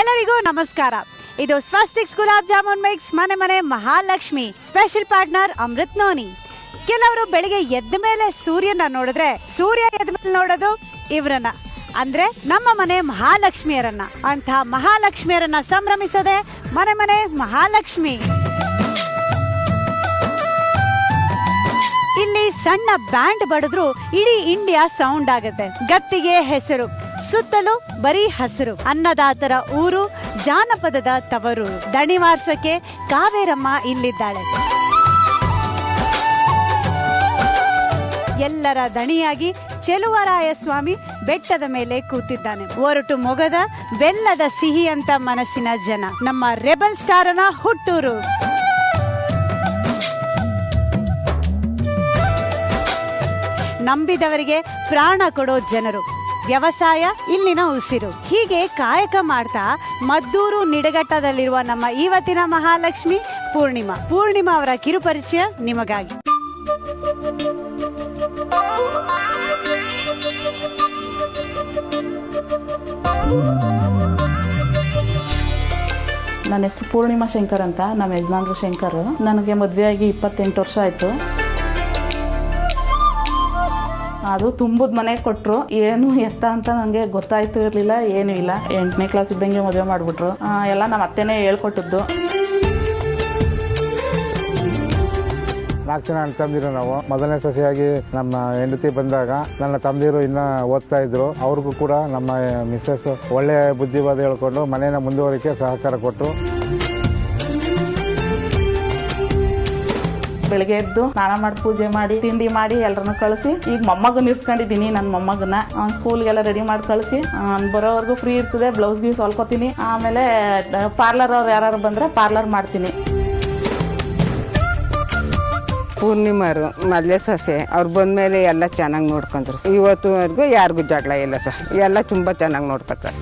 ಎಲ್ಲರಿಗೂ ನಮಸ್ಕಾರ. ಇದು ಸ್ವಸ್ತಿಕ್ಸ್ ಗುಲಾಬ್ ಜಾಮೂನ್ ಮಿಕ್ಸ್ ಮನೆ ಮನೆ Mahalakshmi special partner Amrit noni. ಕೆಲವರು ಬೆಳಿಗ್ಗೆ ಎದ್ದ ಮೇಲೆ ಸೂರ್ಯನ ನೋಡಿದ್ರೆ ಸೂರ್ಯ ಎದ್ದ ಮೇಲೆ ನೋಡೋದು ಇವ್ರನ್ನ, ಅಂದ್ರೆ ನಮ್ಮ ಮನೆ ಮಹಾಲಕ್ಷ್ಮಿಯರನ್ನ. ಅಂತ ಮಹಾಲಕ್ಷ್ಮಿಯರನ್ನ ಸಂಭ್ರಮಿಸೋದೆ ಮನೆ ಮನೆ ಮಹಾಲಕ್ಷ್ಮಿ. ಇಲ್ಲಿ ಸಣ್ಣ ಬ್ಯಾಂಡ್ ಬಡಿದ್ರು ಇಡೀ ಇಂಡಿಯಾ ಸೌಂಡ್ ಆಗುತ್ತೆ. ಗತ್ತಿಗೆ ಹೆಸರು, ಸುತ್ತಲೂ ಬರೀ ಹಸಿರು, ಅನ್ನದಾತರ ಊರು, ಜಾನಪದದ ತವರೂರು. ದಣಿವಾರ್ಸಕ್ಕೆ ಕಾವೇರಮ್ಮ ಇಲ್ಲಿದ್ದಾಳೆ. ಎಲ್ಲರ ದಣಿಯಾಗಿ ಚೆಲುವರಾಯ ಸ್ವಾಮಿ ಬೆಟ್ಟದ ಮೇಲೆ ಕೂತಿದ್ದಾನೆ. ಒರಟು ಮೊಗದ ಬೆಲ್ಲದ ಸಿಹಿ ಅಂತ ಮನಸ್ಸಿನ ಜನ. ನಮ್ಮ ರೆಬಲ್ ಸ್ಟಾರನ ಹುಟ್ಟೂರು. ನಂಬಿದವರಿಗೆ ಪ್ರಾಣ ಕೊಡೋ ಜನರು. ವ್ಯವಸಾಯ ಇಲ್ಲಿನ ಉಸಿರು. ಹೀಗೆ ಕಾಯಕ ಮಾಡ್ತಾ ಮದ್ದೂರು ನಿಡಘಟ್ಟದಲ್ಲಿರುವ ನಮ್ಮ ಇವತ್ತಿನ ಮಹಾಲಕ್ಷ್ಮಿ ಪೂರ್ಣಿಮಾ ಅವರ ಕಿರುಪರಿಚಯ ನಿಮಗಾಗಿ. ನನ್ನ ಹೆಸರು ಪೂರ್ಣಿಮಾ ಶಂಕರ್ ಅಂತ. ನಮ್ಮ ಯಜಮಾನ್ರು ಶಂಕರ್. ನನಗೆ ಮದುವೆಯಾಗಿ 28 ವರ್ಷ ಆಯಿತು. ಅದು ತುಂಬದ ಮನೆ ಕೊಟ್ಟರು. ಏನು ಎತ್ತ ಅಂತ ನನಗೆ ಗೊತ್ತಾಯ್ತು ಇರಲಿಲ್ಲ, ಏನೂ ಇಲ್ಲ. 8ನೇ ಕ್ಲಾಸ್ ಇದ್ದಂಗೆ ಮದುವೆ ಮಾಡಿಬಿಟ್ರು. ಎಲ್ಲ ನಮ್ಮ ಅತ್ತೆನೇ ಹೇಳ್ಕೊಟ್ಟಿದ್ದು. 4 ಜನ ಅಣ್ಣ ತಮ್ಮದಿರು ನಾವು. ಮೊದಲನೇ ಸೊಸೆಯಾಗಿ ನಮ್ಮ ಹೆಂಡತಿ ಬಂದಾಗ ನನ್ನ ತಮ್ಮದಿರು ಇನ್ನೂ ಓದ್ತಾ ಇದ್ರು. ಅವ್ರಿಗೂ ಕೂಡ ನಮ್ಮ ಮಿಸ್ಸಸ್ ಒಳ್ಳೆ ಬುದ್ಧಿವಾದ ಹೇಳ್ಕೊಂಡು ಮನೇನ ಮುಂದುವರಿಕೆ ಸಹಕಾರ ಕೊಟ್ಟರು. ಬೆಳಿಗ್ಗೆ ಎದ್ದು ಸ್ನಾನ ಮಾಡಿ ಪೂಜೆ ಮಾಡಿ ತಿಂಡಿ ಮಾಡಿ ಎಲ್ಲರನ್ನು ಕಳಿಸಿ ಈಗ ಮೊಮ್ಮಗನ ಇರ್ಸ್ಕೊಂಡಿದ್ದೀನಿ. ನನ್ನ ಮೊಮ್ಮಗನ ಸ್ಕೂಲ್ಗೆಲ್ಲ ರೆಡಿ ಮಾಡಿ ಕಳಿಸಿ ಬರೋವರೆಗೂ ಫ್ರೀ ಇರ್ತದೆ. ಬ್ಲೌಸ್ ಗೀಸ್ ಹೊಲ್ಕೋತೀನಿ. ಆಮೇಲೆ ಪಾರ್ಲರ್ ಅವ್ರು ಯಾರು ಬಂದರೆ ಪಾರ್ಲರ್ ಮಾಡ್ತೀನಿ. ಪೂರ್ಣಿಮಾರು ಮೊದಲೇ ಸೊಸೆ ಅವ್ರು ಬಂದಮೇಲೆ ಎಲ್ಲ ಚೆನ್ನಾಗಿ ನೋಡ್ಕೊಂಡ್ರು. ಇವತ್ತುವರೆಗೂ ಯಾರಿಗೂ ಜಗಳ ಇಲ್ಲ ಸರ್. ಎಲ್ಲ ತುಂಬ ಚೆನ್ನಾಗಿ ನೋಡ್ತಾರೆ.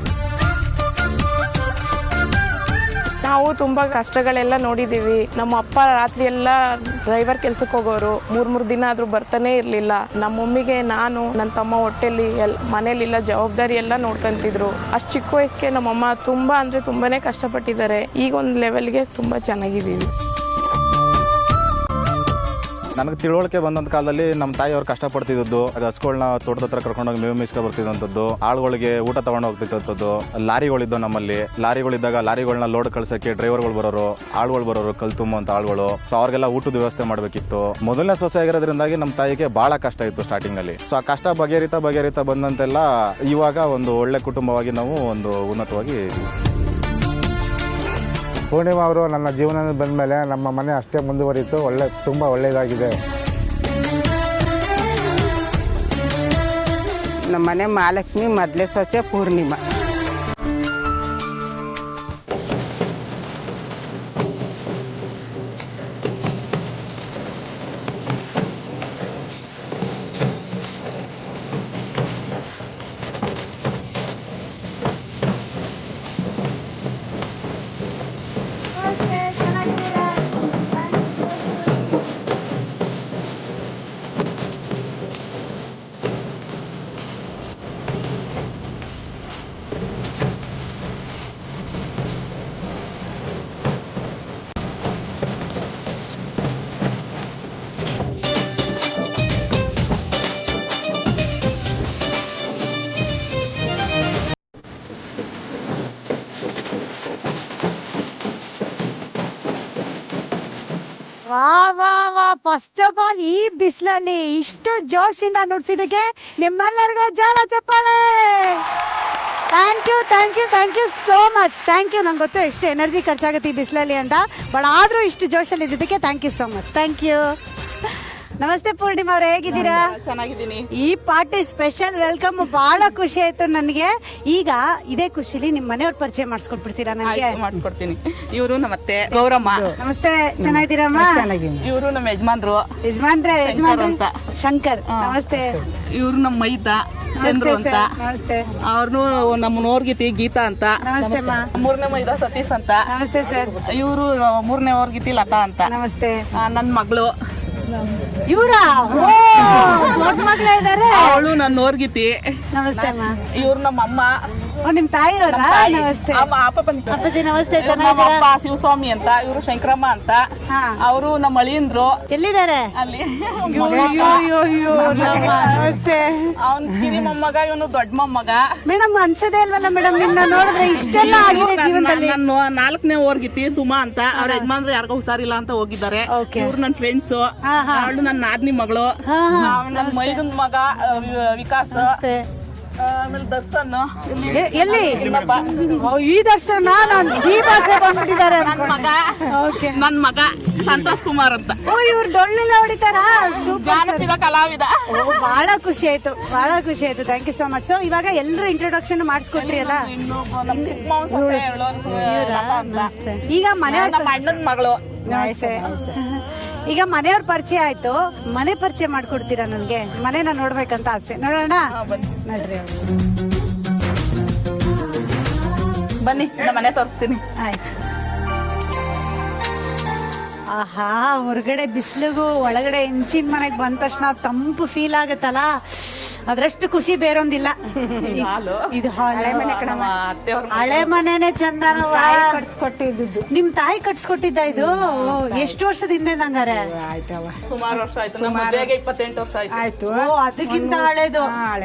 ನಾವು ತುಂಬ ಕಷ್ಟಗಳೆಲ್ಲ ನೋಡಿದ್ದೀವಿ. ನಮ್ಮ ಅಪ್ಪ ರಾತ್ರಿ ಎಲ್ಲ ಡ್ರೈವರ್ ಕೆಲ್ಸಕ್ಕೆ ಹೋಗೋರು. 3 ದಿನ ಆದರೂ ಬರ್ತಾನೆ ಇರಲಿಲ್ಲ. ನಮ್ಮ ಮಮ್ಮಿಗೆ ನಾನು ನನ್ನ ತಮ್ಮ ಹೊಟ್ಟೆಲಿ ಮನೇಲಿಲ್ಲ ಜವಾಬ್ದಾರಿ ಎಲ್ಲ ನೋಡ್ಕೊಂತಿದ್ರು. ಅಷ್ಟು ಚಿಕ್ಕ ವಯಸ್ಸಿಗೆ ನಮ್ಮಮ್ಮ ತುಂಬ ಅಂದರೆ ತುಂಬಾ ಕಷ್ಟಪಟ್ಟಿದ್ದಾರೆ. ಈಗ ಒಂದು ಲೆವೆಲ್ಗೆ ತುಂಬ ಚೆನ್ನಾಗಿದ್ದೀವಿ. ನನಗೆ ತಿಳುವಳಿಕೆ ಬಂದಂತ ಕಾಲದಲ್ಲಿ ನಮ್ಮ ತಾಯಿಯವ್ರು ಕಷ್ಟಪಡ್ತಿದ್ದು, ಹಸುಗಳನ್ನ ತೋಟದ ಹತ್ರ ಕರ್ಕೊಂಡೋಗಿ ಮೇವು ಮೇಯಿಸ್ಕೊ ಬರ್ತಿದ್ದಂಥದ್ದು, ಆಳುಗಳಿಗೆ ಊಟ ತಗೊಂಡು ಹೋಗ್ತಿದ್ದಂಥದ್ದು. ಲಾರಿಗಳಿದ್ದು ನಮ್ಮಲ್ಲಿ. ಲಾರಿಗಳಿದ್ದಾಗ ಲಾರಿಗಳನ್ನ ಲೋಡ್ ಕಳ್ಸೋಕ್ಕೆ ಡ್ರೈವರ್ಗಳು ಬರೋರು, ಆಳುಗಳು ಬರೋರು, ಕಲ್ ತುಂಬುವಂಥ ಆಳುಗಳು. ಸೊ ಅವ್ರಿಗೆಲ್ಲ ಊಟದ ವ್ಯವಸ್ಥೆ ಮಾಡಬೇಕಿತ್ತು. ಮೊದಲನೇ ಸೊಸೆ ಆಗಿರೋದ್ರಿಂದಾಗಿ ನಮ್ಮ ತಾಯಿಗೆ ಭಾಳ ಕಷ್ಟ ಇತ್ತು ಸ್ಟಾರ್ಟಿಂಗಲ್ಲಿ. ಸೊ ಆ ಕಷ್ಟ ಬಗೆಹರಿತಾ ಬಂದಂತೆಲ್ಲ ಇವಾಗ ಒಂದು ಒಳ್ಳೆ ಕುಟುಂಬವಾಗಿ ನಾವು ಒಂದು ಉನ್ನತವಾಗಿ. ಪೂರ್ಣಿಮಾ ಅವರು ನನ್ನ ಜೀವನ ಬಂದ ಮೇಲೆ ನಮ್ಮ ಮನೆ ಅಷ್ಟೇ ಮುಂದುವರಿತು. ತುಂಬ ಒಳ್ಳೆಯದಾಗಿದೆ. ನಮ್ಮ ಮನೆ ಮಹಾಲಕ್ಷ್ಮಿ ಮೊದಲೇ ಸೊಸೆ ಪೂರ್ಣಿಮಾ. ಫಸ್ಟ್ ಆಫ್ ಆಲ್ ಈ ಬಿಸಿಲಲ್ಲಿ ಇಷ್ಟು ಜೋಶಿಂದ ನುಡ್ಸಿದಕ್ಕೆ ನಿಮ್ಮೆಲ್ಲರಿಗೂ ಜೋರ ಚಪ್ಪಾಳೆ. Thank you so much. Thank you. ನಂಗೆ ಗೊತ್ತು ಎಷ್ಟು ಎನರ್ಜಿ ಖರ್ಚಾಗುತ್ತೆ ಈ ಬಿಸಿಲಲ್ಲಿ ಅಂತ, ಬಟ್ ಆದ್ರೂ ಇಷ್ಟು ಜೋಶಲ್ಲಿ ಇದ್ದಿದ್ದಕ್ಕೆ thank you so much. Thank you. ನಮಸ್ತೆ ಪೂರ್ಣಿಮಾ ಅವರೇ, ಹೇಗಿದ್ದೀರಾ? ಚೆನ್ನಾಗಿದ್ದೀನಿ. ಈ ಪಾರ್ಟಿ ಸ್ಪೆಷಲ್ ವೆಲ್ಕಮ್. ಬಹಳ ಖುಷಿ ಆಯ್ತು ನನಗೆ. ಈಗ ಇದೇ ಖುಷಿಲಿ ನಿಮ್ಮ ಮನೆಯವ್ರ ಪರಿಚಯ ಮಾಡಿಸ್ಕೊಟ್ಬಿಡ್ತೀರಾ ನನಗೆ? ಮಾಡ್ಕೊಡ್ತೀನಿ. ಇವರು ನಮ್ಮ ಅತ್ತೆ ಗೌರಮ್ಮ. ನಮಸ್ತೆ, ಚೆನ್ನಾಗಿದ್ದೀರಮ್ಮ? ಇವರು ನಮ್ಮ ಯಜಮಾನ್ರು ಅಂತ ಶಂಕರ್. ನಮಸ್ತೆ. ಇವರು ನಮ್ಮ ಮೈದಾ ಚಂದ್ರು ಅಂತ. ನಮಸ್ತೆ. ಅವ್ರನ್ನು ನಮ್ಮ ನೋರ್ಗಿತಿ ಗೀತಾ ಅಂತ. ನಮಸ್ತೆ. 3ನೇ ಮೈದಾ ಸತೀಶ್ ಅಂತ. ನಮಸ್ತೆ ಸರ್. ಇವರು 3ನೇ ಓರ್ಗಿತಿ ಲತಾ ಅಂತ. ನಮಸ್ತೆ. ನನ್ನ ಮಗಳು ಇವರ ದೊಡ್ಡ ಮಗಳೇ ಇದಾರೆ. ಅವಳು ನನ್ನ ಓರ್ಗಿತಿ. ನಮಸ್ತೆ ಅಮ್ಮ. ಇವ್ರು ನಮ್ಮ ಅಮ್ಮ. ನಿಮ್ ತಾಯಿಯವರ ನಮಸ್ತೆ. ಅಪ್ಪಾಜಿ ನಮಸ್ತೆ. ನಮ್ಮ ಅಪ್ಪ ಶಿವಸ್ವಾಮಿ ಅಂತ, ಇವರು ಶಂಕರಮ್ಮ ಅಂತ, ಅವರು ನಮ್ಮ ಅಳಿಯಂದ್ರು ಎಲ್ಲಿದ್ದಾರೆ? ಅಲ್ಲಿ. ನಮಸ್ತೆ. ಅವ್ನ್ ಕಿರಿ ಮೊಮ್ಮಗ, ಇವನು ದೊಡ್ಡ ಮೊಮ್ಮಗ. ಮೇಡಮ್ ಅನ್ಸದೇ ಇಲ್ವಲ್ಲ ಮೇಡಮ್ ನಿಮ್ನ ನೋಡಿದ್ರೆ ಇಷ್ಟೆಲ್ಲ ಆಗಿದೆ ಜೀವನದಲ್ಲಿ. ನಾನು 4ನೇ ಓರ್ಗಿತಿ ಸುಮಾ ಅಂತ, ಅವ್ರ ಯಜಮಾನ್ರು ಯಾರಿಗೋ ಹುಷಾರಿಲ್ಲ ಅಂತ ಹೋಗಿದ್ದಾರೆ. ಇವ್ರು ನನ್ನ ಫ್ರೆಂಡ್ಸ್, ಅವಳು ನನ್ನ ನಾದ್ನಿ ಮಗಳು, ನನ್ನ ಮೈದನ್ ಮಗ ವಿಕಾಸ್, ಆಮೇಲೆ ದರ್ಶನ್. ಎಲ್ಲಿ ಈ ದರ್ಶನ ಈ ಭಾಷೆ ಬಂದ್ಬಿಟ್ಟಿದ್ದಾರೆ. ನನ್ ಮಗ ಸಂತೋಷ್ ಕುಮಾರ್ ಅಂತ. ಇವ್ರು ಡೊಳ್ಳೆಲ್ಲ ಹೊಡಿತಾರ. ಜಾನಪದ ಕಲಾವಿದ. ಬಹಳ ಖುಷಿ ಆಯ್ತು, ಬಹಳ ಖುಷಿ ಆಯ್ತು. Thank you so much. So ಇವಾಗ ಎಲ್ಲರೂ ಇಂಟ್ರೊಡಕ್ಷನ್ ಮಾಡಿಸ್ಕೊಟ್ರಿ ಅಲ್ಲ. ಈಗ ಮನೆ ನಮ್ಮ ಅಣ್ಣನ ಮಗಳು. ಈಗ ಮನೆಯವ್ರ ಪರಿಚಯ ಆಯ್ತು, ಮನೆ ಪರಿಚಯ ಮಾಡ್ಕೊಡ್ತೀರಾ ನನ್ಗೆ? ಮನೆನ ನೋಡ್ಬೇಕಂತ ಆಸೆ. ನೋಡೋಣ ನೋಡ್ರಿ. ಬನ್ನಿ ನಮ್ಮ ಮನೆ ತೋರಿಸ್ತೀನಿ. ಆಯ್ತು. ಆಹಾ, ಹೊರಗಡೆ ಬಿಸಿಲಿಗೂ ಒಳಗಡೆ ಹೆಂಚಿನ ಮನೆಗ್ ಬಂದ ತಕ್ಷಣ ತಂಪು ಫೀಲ್ ಆಗತ್ತಲ್ಲ, ಅದ್ರಷ್ಟು ಖುಷಿ ಬೇರೊಂದಿಲ್ಲ. ಇದು ಹಳೆ ಮನೆನೇ ಚಂದ. ನಿಮ್ ತಾಯಿ ಕಟ್ಸ್ಕೊಟ್ಟಿದ್ದ ಇದು? ಎಷ್ಟು ವರ್ಷದಿಂದ ಹಂಗಾರೆ? ಸುಮಾರು ವರ್ಷ ಆಯ್ತು. ನಮ್ಮ ಮದುವೆಗೆ 28 ವರ್ಷ ಆಯ್ತು. ಅದಕ್ಕಿಂತ ಹಳೇದು.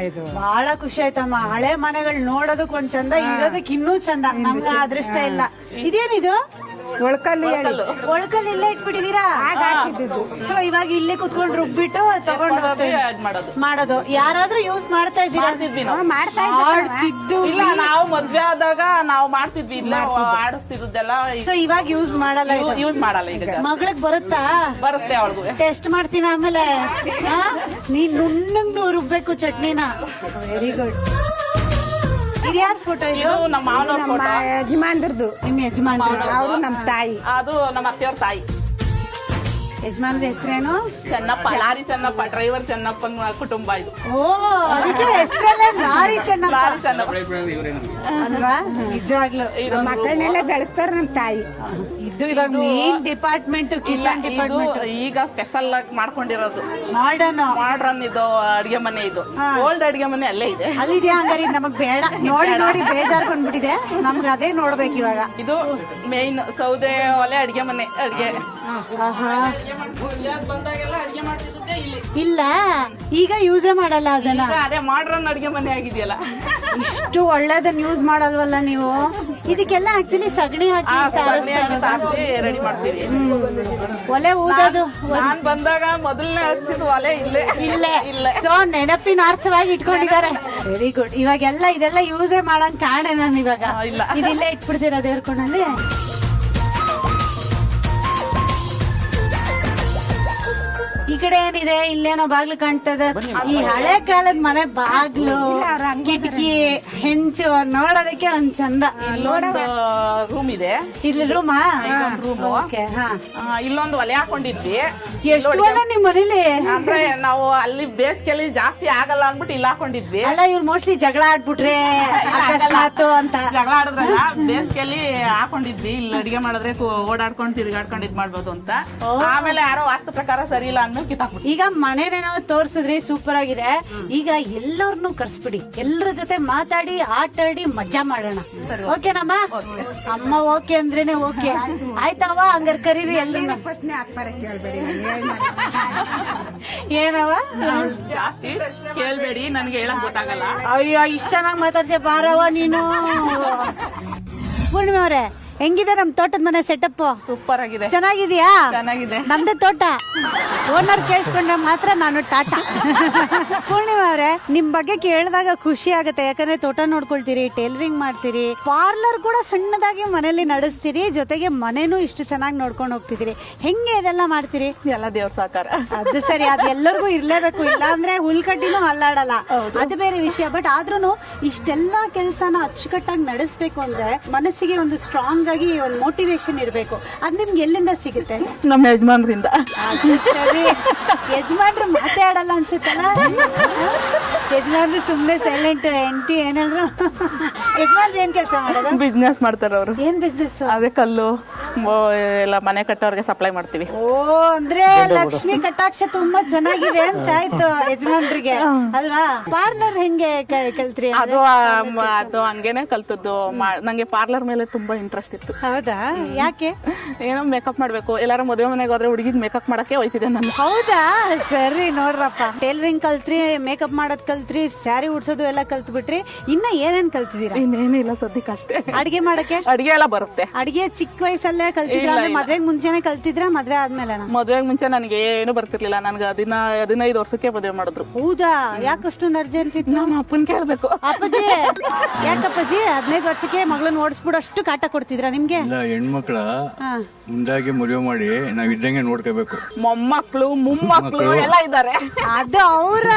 ಬಹಳ ಖುಷಿ ಆಯ್ತಮ್ಮ. ಹಳೆ ಮನೆಗಳು ನೋಡೋದಕ್ ಒಂದ್ ಚಂದ, ಇರೋದಕ್ ಇನ್ನೂ ಚಂದ. ನಮ್ಗೆ ಅದೃಷ್ಟ ಇಲ್ಲ. ಇದೇನಿದು? ಒಳಕಲ್ಲಿ ಇಲ್ಲೇ ಇಟ್ಬಿಟ್ಟಿದೀರಾ? ಸೊ ಇವಾಗ ಇಲ್ಲೇ ಕುತ್ಕೊಂಡು ರುಬ್ಬಿಟ್ಟು ತಗೊಂಡು ಮಾಡೋದು. ಯಾರಾದ್ರೂ ಯೂಸ್ ಮಾಡ್ತಾ ಇದ್ದೀರಾ? ಇಲ್ಲ, ನಾವು ಮದ್ವೆ ಆದಾಗ ನಾವು ಮಾಡ್ತಿದ್ವಿ, ಇಲ್ಲ ಆಡಿಸ್ತಿದ್ದೆಲ್ಲ. ಸೊ ಇವಾಗ ಯೂಸ್ ಮಾಡಲ್ಲ. ಯೂಸ್ ಮಾಡಲ್ಲ ಈಗ. ಮಗಳಿಗೆ ಬರುತ್ತಾ? ಬರುತ್ತೆ ಅವಳಿಗೂ. ಟೆಸ್ಟ್ ಮಾಡ್ತೀನಿ ಆಮೇಲೆ. ನೀನ್ ನುಣ್ಣಂಗ್ ರುಬ್ಬೇಕು ಚಟ್ನಿನ. Very good. ಇದ್ಯಾರ ಫೋಟೋ? ಇದು ನಮ್ಮ ಮಾವನವ್ರ ಫೋಟೋ. ಯಜಮಾನ್ರದ್ದು. ನಿಮ್ ಯಜಮಾನ್ರು? ಅವರು ನಮ್ಮ ತಾಯಿ. ಅದು ನಮ್ಮ ಅತ್ತೆಯವ್ರ ತಾಯಿ. ಯಜಮಾನ್ರ ಹೆಸರೇನು? ಚೆನ್ನಪ್ಪ, ಲಾರಿ ಚೆನ್ನಪ್ಪ, ಡ್ರೈವರ್ ಚೆನ್ನಪ್ಪನ ಕುಟುಂಬ ಇದು. ಓ, ಅದಕ್ಕೆ ಹೆಸರಲ್ಲೇ ಲಾರಿ ಚೆನ್ನಪ್ಪ ಅಲ್ವಾ? ನಿಜವಾಗ್ಲು ಮಕ್ಕಳನ್ನೆಲ್ಲ ಬೆಳೆಸ್ತಾರ ನಮ್ಮ ತಾಯಿ. ಇದು ಇವಾಗ ಮೇನ್ ಡಿಪಾರ್ಟ್ಮೆಂಟ್, ಕಿಚನ್ ಡಿಪಾರ್ಟ್ಮೆಂಟ್. ಈಗ ಸ್ಪೆಷಲ್ ಆಗಿ ಮಾಡ್ಕೊಂಡಿರೋದು ಮಾಡರ್ನ್ ಇದು ಅಡಿಗೆ ಮನೆ. ಇದು ಓಲ್ಡ್ ಅಡಿಗೆ ಮನೆ ಅಲ್ಲೇ ಇದೆ. ಅಲ್ಲಿದ್ಯಾ? ಹಂಗಾರೆ ಇದು ನಮಗ್ ಬೇಡ. ನೋಡಿ ನೋಡಿ ಬೇಜಾರ್ ಬಂದ್ಬಿಟ್ಟಿದೆ ನಮ್ಗೆ. ಅದೇ ನೋಡ್ಬೇಕು ಇವಾಗ. ಇದು ಮೇನ್ ಸೌದೆ ಒಲೆ ಅಡಿಗೆ ಮನೆ. ಅಡಿಗೆ ಬಂದಾಗೆಲ್ಲ ಅಡಿಗೆ ಮಾಡ್ತಿದ್ದೆ ಇಲ್ಲಿ. ಇಲ್ಲ, ಈಗ ಯೂಸೇ ಮಾಡಲ್ಲ ಅದನ್ನ. ಅದೇ ಮಾಡ್ರನ್ ಅಡಿಗೆ ಮನೆ ಆಗಿದೆಯಲ್ಲ. ಇಷ್ಟು ಒಳ್ಳೇದನ್ನ ಯೂಸ್ ಮಾಡಲ್ವಲ್ಲ ನೀವು? ಇದಕ್ಕೆಲ್ಲ ಆಕ್ಚುಲಿ ಸಗಣಿ ಹಾಕಿ ರೆಡಿ ಮಾಡ್ತೀವಿ. ಒಲೆ ಊದೋದು ನಾನ್ ಬಂದಾಗ ಮೊದಲನೇ ಹಚ್ಚಿದ ಒಲೆ ಇಲ್ಲೇ. ಸೊ ನೆನಪಿನ ಅರ್ಥವಾಗಿ ಇಟ್ಕೊಂಡಿದ್ದಾರೆ. Very good. ಇವಾಗೆಲ್ಲ ಇದೆಲ್ಲ ಯೂಸೇ ಮಾಡಂಗ್ ಕಾಣೆ ನಾನು ಇವಾಗ. ಇದಿಲ್ಲೇ ಇಟ್ಬಿಡ್ತೀರ ದೇವ್ರಕೊಂಡಲ್ಲಿ. ಈ ಕಡೆ ಏನಿದೆ? ಇಲ್ಲೇನೋ ಬಾಗ್ಲು ಕಾಣ್ತದೆ. ಈ ಹಳೆ ಕಾಲದ ಮನೆ ಬಾಗ್ಲು, ಕಿಟಕಿ, ಹೆಂಚು ನೋಡೋದಕ್ಕೆ ಒಂದ್ ಚಂದ. ರೂಮ್ ಇದೆ. ಇಲ್ಲಿ ರೂಮಾ? ಇಲ್ಲೊಂದು ಒಲೆ ಹಾಕೊಂಡಿದ್ವಿ. ಎಷ್ಟು ಒಲೆ ನಿಮ್ ಮನೇಲಿ? ಅಂದ್ರೆ ನಾವು ಅಲ್ಲಿ ಬೇಸಿಗೆಯಲ್ಲಿ ಜಾಸ್ತಿ ಆಗಲ್ಲ ಅನ್ಬಿಟ್ಟು ಇಲ್ಲಿ ಹಾಕೊಂಡಿದ್ವಿ. ಅಲ್ಲ, ಇವ್ರು ಮೋಸ್ಟ್ಲಿ ಜಗಳ ಆಡ್ಬಿಟ್ರೆ ಅಕಸ್ಮಾತ್ ಅಂತ. ಜಗಳ ಆಡಿದ್ರಲ್ಲ, ಬೇಸಿಗೆಯಲ್ಲಿ ಹಾಕೊಂಡಿದ್ವಿ. ಇಲ್ಲಿ ಅಡಿಗೆ ಮಾಡಿದ್ರೆ ಓಡಾಡ್ಕೊಂಡು ತಿರುಗಾಡ್ಕೊಂಡು ಇದ್ ಮಾಡ್ಬೋದು ಅಂತ. ಆಮೇಲೆ ಯಾರೋ ವಾಸ್ತು ಪ್ರಕಾರ ಸರಿ ಇಲ್ಲ ಅಂದ್ಮೇಲೆ ಕಿತ್ತಾಕ್ಬಿಟ್ಟು. ಈಗ ಮನೇನೇನೋ ತೋರ್ಸಿದ್ರಿ, ಸೂಪರ್ ಆಗಿದೆ. ಈಗ ಎಲ್ಲರನ್ನು ಕರ್ಸ್ಬಿಡಿ, ಎಲ್ಲರ ಜೊತೆ ಮಾತಾಡಿ ಆಟಾಡಿ ಮಜಾ ಮಾಡೋಣ. ಓಕೆನಮ್ಮ? ಅಮ್ಮ ಓಕೆ ಅಂದ್ರೇನೆ ಓಕೆ. ಆಯ್ತವ? ಹಂಗಾರೆ ಕರೀರಿ ಎಲ್ಲರನ್ನ. ಏನವ? ಜಾಸ್ತಿ ಕೇಳ್ಬೇಡಿ, ನನ್ಗೆ ಹೇಳಕ್ ಗೊತ್ತಾಗಲ್ಲ. ಅಯ್ಯೋ, ಇಷ್ಟ ಚೆನ್ನಾಗಿ ಮಾತಾಡ್ತೀಯ ಬಾರವ ನೀನು. ಪೂರ್ಣಿಮಾ ಅವರೇ, ಹೆಂಗಿದೆ ನಮ್ ತೋಟದ ಮನೆ ಸೆಟಪ್? ಸೂಪರ್ ಆಗಿದೆ. ಚೆನ್ನಾಗಿದ್ಯಾ? ಚೆನ್ನಾಗಿದೆ. ನಮ್ದೇ ತೋಟ. ಓನರ್ ಕೇಳಿಸ್ಕೊಂಡ್ರೆ ಮಾತ್ರ ನಾನು ಟಾಟಾ. ಪೂರ್ಣಿಮಾ ಅವರೇ, ನಿಮ್ ಬಗ್ಗೆ ಕೇಳಿದಾಗ ಖುಷಿ ಆಗುತ್ತೆ. ಯಾಕಂದ್ರೆ ತೋಟ ನೋಡ್ಕೊಳ್ತೀರಿ, ಟೈಲರಿಂಗ್ ಮಾಡ್ತೀರಿ, ಪಾರ್ಲರ್ ಕೂಡ ಸಣ್ಣದಾಗಿ ಮನೇಲಿ ನಡೆಸ್ತೀರಿ, ಜೊತೆಗೆ ಮನೇನು ಇಷ್ಟು ಚೆನ್ನಾಗಿ ನೋಡ್ಕೊಂಡು ಹೋಗ್ತಿದ್ದೀರಿ. ಹೆಂಗೆ ಇದೆಲ್ಲ ಮಾಡ್ತೀರಿ? ಎಲ್ಲ ದೇವ್ರ ಸಾಕಾರ. ಅದು ಸರಿ, ಅದು ಎಲ್ಲರಿಗೂ ಇರ್ಲೇಬೇಕು. ಇಲ್ಲ ಅಂದ್ರೆ ಹುಲ್ಕಡ್ಡಿನೂ ಹಲ್ಲಾಡಲ್ಲ, ಅದು ಬೇರೆ ವಿಷಯ. ಬಟ್ ಆದ್ರೂ ಇಷ್ಟೆಲ್ಲಾ ಕೆಲಸನ ಅಚ್ಚುಕಟ್ಟಾಗಿ ನಡೆಸ್ಬೇಕು ಅಂದ್ರೆ ಮನಸ್ಸಿಗೆ ಒಂದು ಸ್ಟ್ರಾಂಗ್ ಆಗಿ ಒಂದು ಮೋಟಿವೇಶನ್ ಇರಬೇಕು. ಅದ್ ನಿಮ್ಗೆ ಎಲ್ಲಿಂದ ಸಿಗುತ್ತೆ? ನಮ್ಮ ಯಜಮಾನ್ರಿಂದ. ಸರಿ, ಯಜಮಾನ್ರು ಮಾತಾಡಲ್ಲ ಅನ್ಸುತ್ತಲ್ಲ? ಯಜಮಾನ್ರು ಸುಮ್ನೆ ಸೈಲೆಂಟ್. ಎಂಟಿ ಏನಾದ್ರು ಯಜಮಾನ್ರು ಏನ್ ಕೆಲಸ ಮಾಡೋದು? ಬಿಸ್ನೆಸ್ ಮಾಡ್ತಾರ ಅವರು. ಏನ್ ಬಿಸ್ನೆಸ್? ಅದೇ ಕಲ್ಲು ಎಲ್ಲ ಮನೆ ಕಟ್ಟೋರ್ಗೆ ಸಪ್ಲೈ ಮಾಡ್ತೀವಿ. ಓ ಅಂದ್ರೆ ಲಕ್ಷ್ಮಿ ಕಟಾಕ್ಷ ತುಂಬಾ ಚೆನ್ನಾಗಿದೆ ಅಂತ ಆಯ್ತು ಯಜಮಾನ್ರಿಗೆ ಅಲ್ವಾ. ಪಾರ್ಲರ್ ಹೆಂಗೆ ಕಲ್ತ್ರಿ? ಅದು ಹಂಗೇನೆ ಕಲ್ತದ್ದು. ನಂಗೆ ಪಾರ್ಲರ್ ಮೇಲೆ ತುಂಬಾ ಇಂಟ್ರೆಸ್ಟ್ ಇತ್ತು. ಹೌದಾ? ಯಾಕೆ? ಏನೋ ಮೇಕಪ್ ಮಾಡ್ಬೇಕು, ಎಲ್ಲಾರು ಮದುವೆ ಮನೆಗೆ ಹೋದ್ರೆ ಹುಡುಗಿದ್ ಮೇಕಪ್ ಮಾಡಕ್ಕೆ ಹೋಯ್ತಿದ್ದೆ ನಾನು. ಹೌದಾ? ಸರಿ ನೋಡ್ರಪ್ಪ, ಟೈಲರಿಂಗ್ ಕಲ್ತ್ರಿ, ಮೇಕಪ್ ಮಾಡೋದ್ ಕಲ್ತ್ರಿ, ಸ್ಯಾರಿ ಉಡ್ಸೋದು ಎಲ್ಲ ಕಲ್ತ್ ಬಿಟ್ರಿ. ಇನ್ನ ಏನೇನ್ ಕಲ್ತಿದೀರಾ? ಇನ್ನೇನಿಲ್ಲ ಸದ್ಯಕ್ಕೆ ಅಷ್ಟೇ. ಅಡಿಗೆ ಮಾಡಕ್ಕೆ? ಅಡಿಗೆ ಎಲ್ಲ ಬರುತ್ತೆ. ಅಡಿಗೆ ಚಿಕ್ಕ ವಯಸ್ಸಲ್ಲೇ ಕಲ್ತಿದ್ರ? ಮದ್ವೆಗ್ ಮುಂಚೆನೆ ಕಲ್ತಿದ್ರ? ಮದ್ವೆ ಆದ್ಮೇಲೆ? ಮದ್ವೆಗ್ ಮುಂಚೆ ನನಗೆ ಏನು ಬರ್ತಿರ್ಲಿಲ್ಲ. ನನ್ಗೆ 15 ವರ್ಷಕ್ಕೆ ಮದುವೆ ಮಾಡಿದ್ರು. ಹೌದಾ? ಯಾಕಷ್ಟೊಂದು ಅರ್ಜೆಂಟ್ ಇತ್ತು? ನಮ್ಮ ಅಪ್ಪನ್ ಕೇಳ್ಬೇಕು. ಅಪ್ಪಾಜಿ ಯಾಕಪ್ಪಾಜಿ 15 ವರ್ಷಕ್ಕೆ ಮಗಳನ್ನ ಓಡಿಸ್ಬಿಡಷ್ಟು ಕಾಟ ಕೊಡ್ತಿದ್ರ ನಿಮ್ಗೆ? ಹೆಣ್ಮಕ್ಳ ಮುಂದಾಗಿ ಮದುವೆ ಮಾಡಿ ನಾವ್ ಇದ್ದಂಗೆ ನೋಡ್ಕೋಬೇಕು. ಮೊಮ್ಮಕ್ಳು ಮೊಮ್ಮಕ್ಳು ಎಲ್ಲ ಇದ್ದಾರೆ. ಅದು ಅವರ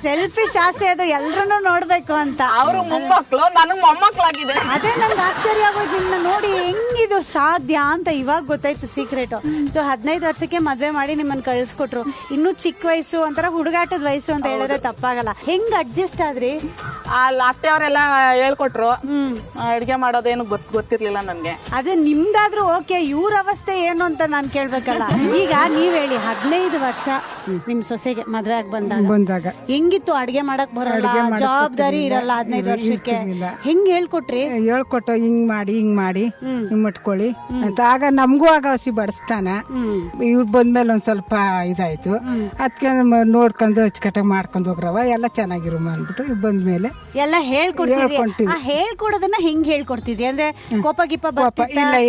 ಸೆಲ್ಫಿಶ್ ಆಸೆ, ಅದು ಎಲ್ರನ್ನೂ ನೋಡ್ಬೇಕು ಅಂತ. ಅವರು ಮೊಮ್ಮಕ್ಳು, ನನಗ್ ಮೊಮ್ಮಕ್ಳಾಗಿದೆ. ಅದೇ ನನ್ಗೆ ಆಶ್ಚರ್ಯ ಆಗೋದು ನಿಮ್ನ ನೋಡಿ, ಹೆಂಗಿದು ಸಾಧ್ಯ ಅಂತ ಇವಾಗ ಗೊತ್ತಾಯ್ತು ಸೀಕ್ರೆಟ್. ಸೊ 15 ವರ್ಷಕ್ಕೆ ಮದ್ವೆ ಮಾಡಿ ನಿಮ್ಮನ್ನ ಕಳ್ಸಿಕೊಟ್ರು. ಇನ್ನು ಚಿಕ್ಕ ವಯಸ್ಸು, ಒಂಥರ ಹುಡುಗಾಟದ ವಯಸ್ಸು ಅಂತ ಹೇಳಿದ್ರೆ ತಪ್ಪಾಗಲ್ಲ. ಹೆಂಗ್ ಅಡ್ಜಸ್ಟ್ ಆದ್ರಿ? ಅಲ್ಲಿ ಅತ್ತೆ ಅವರೆಲ್ಲ ಹೇಳ್ಕೊಟ್ರು. ಅಡ್ಗೆ ಮಾಡೋದೇನು ಗೊತ್ತಿರ್ಲಿಲ್ಲ ನನ್ಗೆ. ಅದು ನಿಮ್ದಾದ್ರೂ ಓಕೆ, ಇವ್ರ ಅವಸ್ಥೆ ಏನು ಅಂತ ನಾನ್ ಕೇಳ್ಬೇಕಲ್ಲ. ಈಗ ನೀವ್ ಹೇಳಿ, 15 ವರ್ಷ ನಿಮ್ ಸೊಸೆಗೆ ಮದ್ವೆ ಆಗಿ ಬಂದಾಗ ಹೆಂಗಿತ್ತು? ಅಡ್ಗೆ ಮಾಡಕ್ ಬರಲ್ಲ, ಜವಾಬ್ದಾರಿ ಇರಲ್ಲ 15 ವರ್ಷಕ್ಕೆ. ಹೆಂಗ್ ಹೇಳ್ಕೊಟ್ರಿ? ಹೇಳ್ಕೊಟ್ಟು ಹಿಂಗ್ ಮಾಡಿ ಮುಟ್ಕೊಳ್ಳಿ ಅಂತ. ಆಗ ನಮಗೂ ಆಗ ಹಸಿ ಬಡಿಸ್ತಾನ. ಇವ್ರು ಬಂದ್ಮೇಲೆ ಒಂದ್ ಸ್ವಲ್ಪ ಇದಾಯ್ತು. ಅದಕ್ಕೆ ನೋಡ್ಕೊಂಡು ಅಚ್ಚುಕಟ್ಟಾಗಿ ಮಾಡ್ಕೊಂಡು ಹೋಗ್ರವ ಎಲ್ಲ ಚೆನ್ನಾಗಿರು ಅಂದ್ಬಿಟ್ಟು ಇವ್ ಬಂದ್ಮೇಲೆ ಎಲ್ಲ ಹೇಳ್ಕೊಡ್ತೀವಿ. ಹೇಳ್ಕೊಡೋದನ್ನ ಹೆಂಗ್ ಹೇಳ್ಕೊಡ್ತಿದ್ರಿ? ಅಂದ್ರೆ ಕೋಪ ಗಿಪ್ಪ